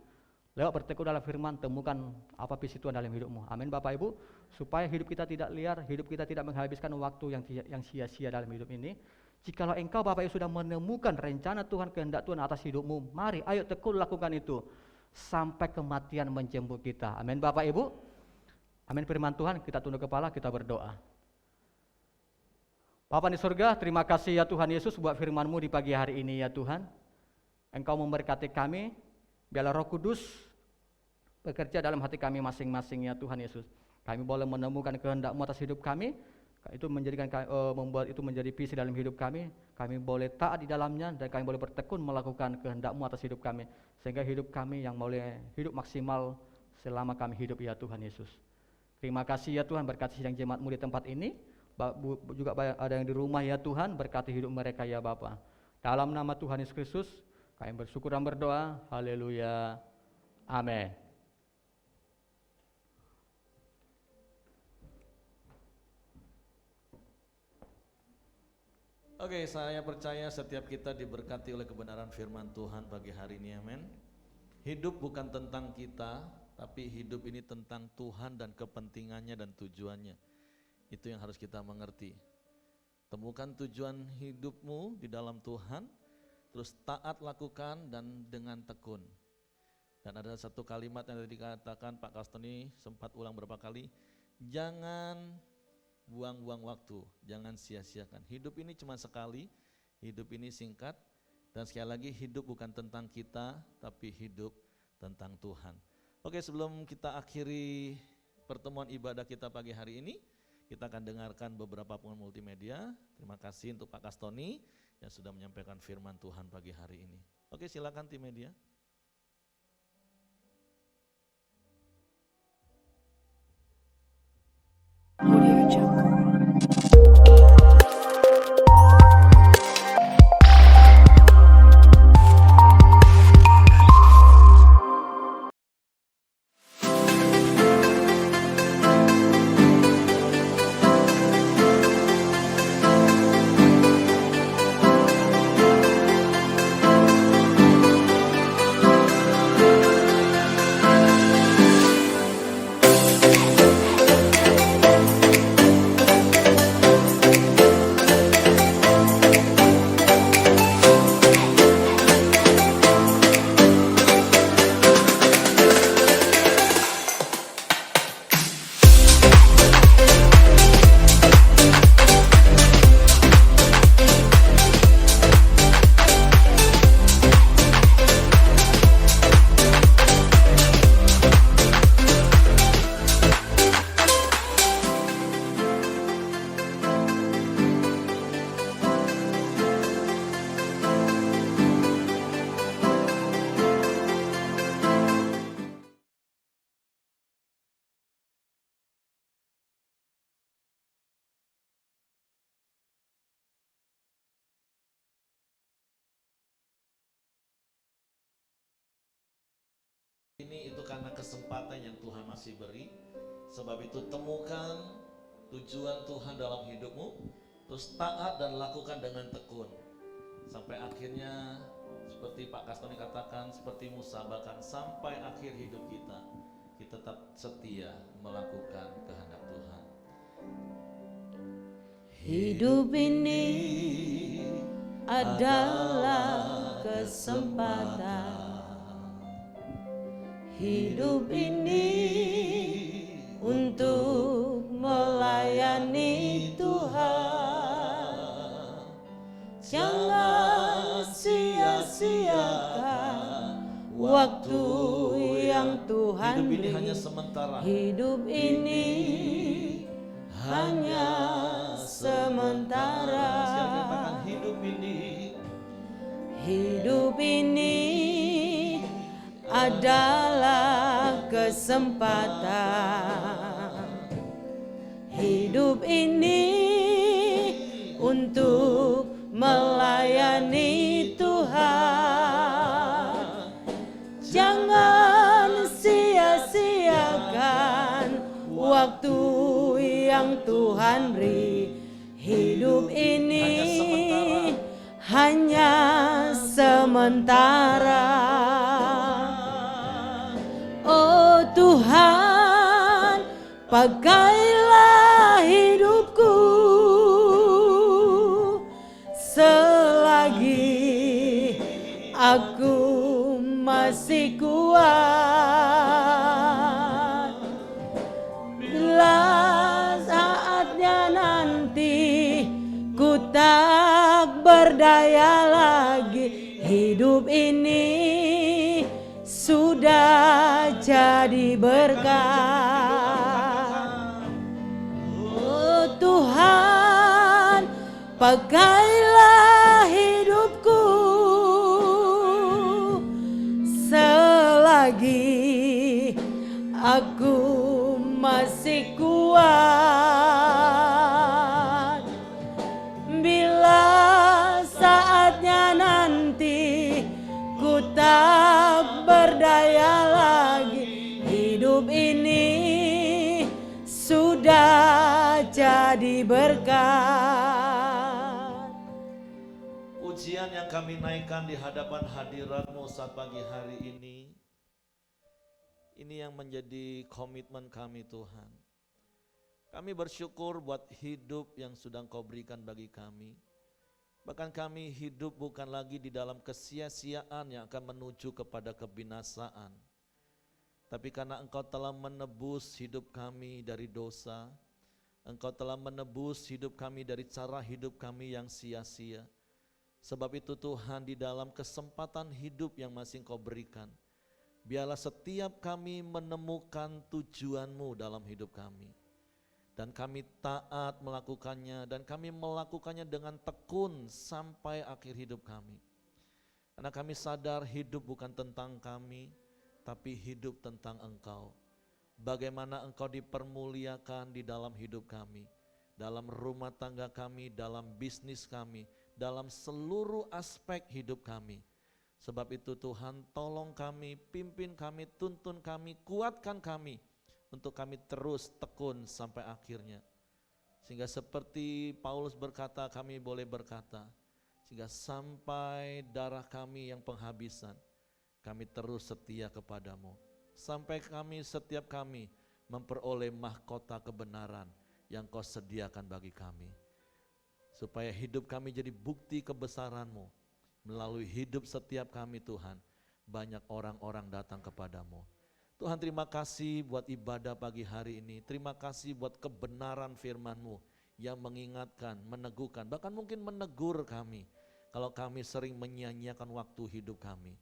lewat bertekun dalam firman temukan apa visi Tuhan dalam hidupmu. Amin Bapak Ibu, supaya hidup kita tidak liar, hidup kita tidak menghabiskan waktu yang sia-sia dalam hidup ini. Jikalau engkau Bapak Ibu sudah menemukan rencana Tuhan, kehendak Tuhan atas hidupmu, mari ayo tekun lakukan itu sampai kematian menjemput kita. Amin Bapak Ibu. Amin firman Tuhan, kita tunduk kepala, kita berdoa. Bapa di surga, terima kasih ya Tuhan Yesus buat firman-Mu di pagi hari ini ya Tuhan. Engkau memberkati kami, biarlah Roh Kudus bekerja dalam hati kami masing-masing ya Tuhan Yesus. Kami boleh menemukan kehendak-Mu atas hidup kami, itu membuat itu menjadi visi dalam hidup kami boleh taat di dalamnya, dan kami boleh bertekun melakukan kehendak-Mu atas hidup kami, sehingga hidup kami yang boleh hidup maksimal selama kami hidup ya Tuhan Yesus. Terima kasih ya Tuhan, berkati sidang jemaat-Mu di tempat ini, juga ada yang di rumah ya Tuhan, berkati hidup mereka ya Bapa. Dalam nama Tuhan Yesus Kristus kami bersyukur dan berdoa, haleluya, amin. Oke, saya percaya setiap kita diberkati oleh kebenaran firman Tuhan pagi hari ini, amin. Hidup bukan tentang kita, tapi hidup ini tentang Tuhan dan kepentingannya dan tujuannya. Itu yang harus kita mengerti. Temukan tujuan hidupmu di dalam Tuhan, terus taat lakukan dan dengan tekun. Dan ada satu kalimat yang tadi dikatakan Pak Kastoni sempat ulang berapa kali, jangan buang-buang waktu, jangan sia-siakan. Hidup ini cuma sekali, hidup ini singkat, dan sekali lagi hidup bukan tentang kita, tapi hidup tentang Tuhan. Oke, sebelum kita akhiri pertemuan ibadah kita pagi hari ini, kita akan dengarkan beberapa pengumuman multimedia. Terima kasih untuk Pak Kastoni yang sudah menyampaikan firman Tuhan pagi hari ini. Oke, silakan tim media. Audio Jungle. Ini itu karena kesempatan yang Tuhan masih beri. Sebab itu temukan tujuan Tuhan dalam hidupmu, terus taat dan lakukan dengan tekun. Sampai akhirnya seperti Pak Kastoni katakan, seperti Musa, bahkan sampai akhir hidup kita tetap setia melakukan kehendak Tuhan. Hidup ini adalah kesempatan. Hidup ini untuk melayani Tuhan. Jangan sia-siakan waktu yang Tuhan Hidup ini beri. hanya sementara. Hidup ini hanya sementara. Sekali katakan hidup ini. Hidup ini adalah kesempatan. Hidup ini untuk melayani Tuhan. Jangan sia-siakan waktu yang Tuhan beri. Hidup ini hanya sementara. Oh Tuhan, pakailah hidupku selagi aku masih kuat. Bila saatnya nanti ku tak berdaya lagi, hidup ini sudah jadi berkat. Oh Tuhan, pakailah hidupku selagi aku masih kuat. Bila saatnya nanti ku tak berdaya lagi, hidup ini sudah jadi berkat. Pujian yang kami naikkan di hadapan hadirat-Mu saat pagi hari ini yang menjadi komitmen kami Tuhan. Kami bersyukur buat hidup yang sudah Engkau berikan bagi kami. Bahkan kami hidup bukan lagi di dalam kesia-siaan yang akan menuju kepada kebinasaan. Tapi karena Engkau telah menebus hidup kami dari dosa, Engkau telah menebus hidup kami dari cara hidup kami yang sia-sia. Sebab itu Tuhan, di dalam kesempatan hidup yang masih Engkau berikan, biarlah setiap kami menemukan tujuan-Mu dalam hidup kami. Dan kami taat melakukannya, dan kami melakukannya dengan tekun sampai akhir hidup kami. Karena kami sadar hidup bukan tentang kami, tapi hidup tentang Engkau. Bagaimana Engkau dipermuliakan di dalam hidup kami, dalam rumah tangga kami, dalam bisnis kami, dalam seluruh aspek hidup kami. Sebab itu Tuhan, tolong kami, pimpin kami, tuntun kami, kuatkan kami, untuk kami terus tekun sampai akhirnya. Sehingga seperti Paulus berkata, kami boleh berkata, sehingga sampai darah kami yang penghabisan, kami terus setia kepadamu. Sampai setiap kami memperoleh mahkota kebenaran yang Kau sediakan bagi kami. Supaya hidup kami jadi bukti kebesaran-Mu. Melalui hidup setiap kami Tuhan, banyak orang-orang datang kepadamu. Tuhan, terima kasih buat ibadah pagi hari ini. Terima kasih buat kebenaran firman-Mu yang mengingatkan, meneguhkan, bahkan mungkin menegur kami kalau kami sering menyia-nyiakan waktu hidup kami.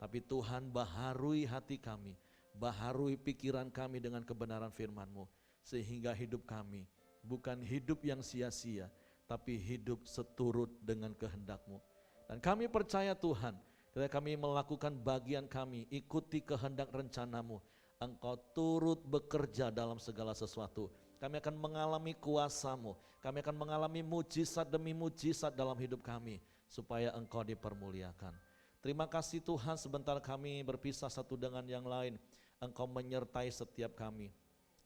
Tapi Tuhan, baharui hati kami, baharui pikiran kami dengan kebenaran firman-Mu, sehingga hidup kami bukan hidup yang sia-sia, tapi hidup seturut dengan kehendak-Mu. Dan kami percaya Tuhan, ketika kami melakukan bagian kami, ikuti kehendak rencana-Mu, Engkau turut bekerja dalam segala sesuatu. Kami akan mengalami kuasa-Mu, kami akan mengalami mujizat demi mujizat dalam hidup kami, supaya Engkau dipermuliakan. Terima kasih Tuhan, sebentar kami berpisah satu dengan yang lain, Engkau menyertai setiap kami.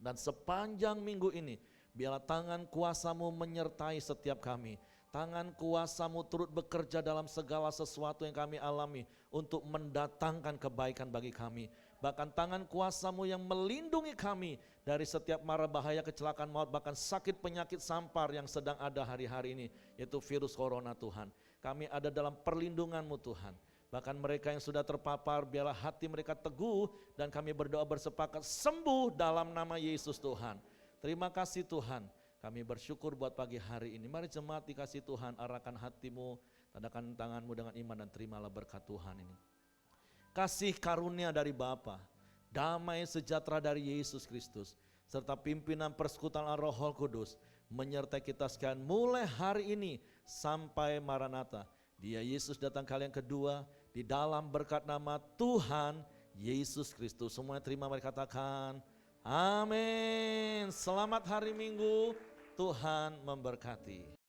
Dan sepanjang minggu ini, biarlah tangan kuasa-Mu menyertai setiap kami. Tangan kuasa-Mu turut bekerja dalam segala sesuatu yang kami alami untuk mendatangkan kebaikan bagi kami. Bahkan tangan kuasa-Mu yang melindungi kami dari setiap mara bahaya, kecelakaan maut, bahkan sakit penyakit sampar yang sedang ada hari-hari ini, yaitu virus corona Tuhan. Kami ada dalam perlindungan-Mu Tuhan. Bahkan mereka yang sudah terpapar, biarlah hati mereka teguh dan kami berdoa bersepakat sembuh dalam nama Yesus Tuhan. Terima kasih Tuhan. Kami bersyukur buat pagi hari ini. Mari jemaat dikasih Tuhan, arahkan hatimu, tadakan tanganmu dengan iman dan terimalah berkat Tuhan ini. Kasih karunia dari Bapa, damai sejahtera dari Yesus Kristus, serta pimpinan persekutuan Roh Kudus menyertai kita sekalian mulai hari ini sampai Maranatha. Dia Yesus datang kali yang kedua di dalam berkat nama Tuhan Yesus Kristus. Semua terima, mari katakan amin. Selamat hari Minggu. Tuhan memberkati.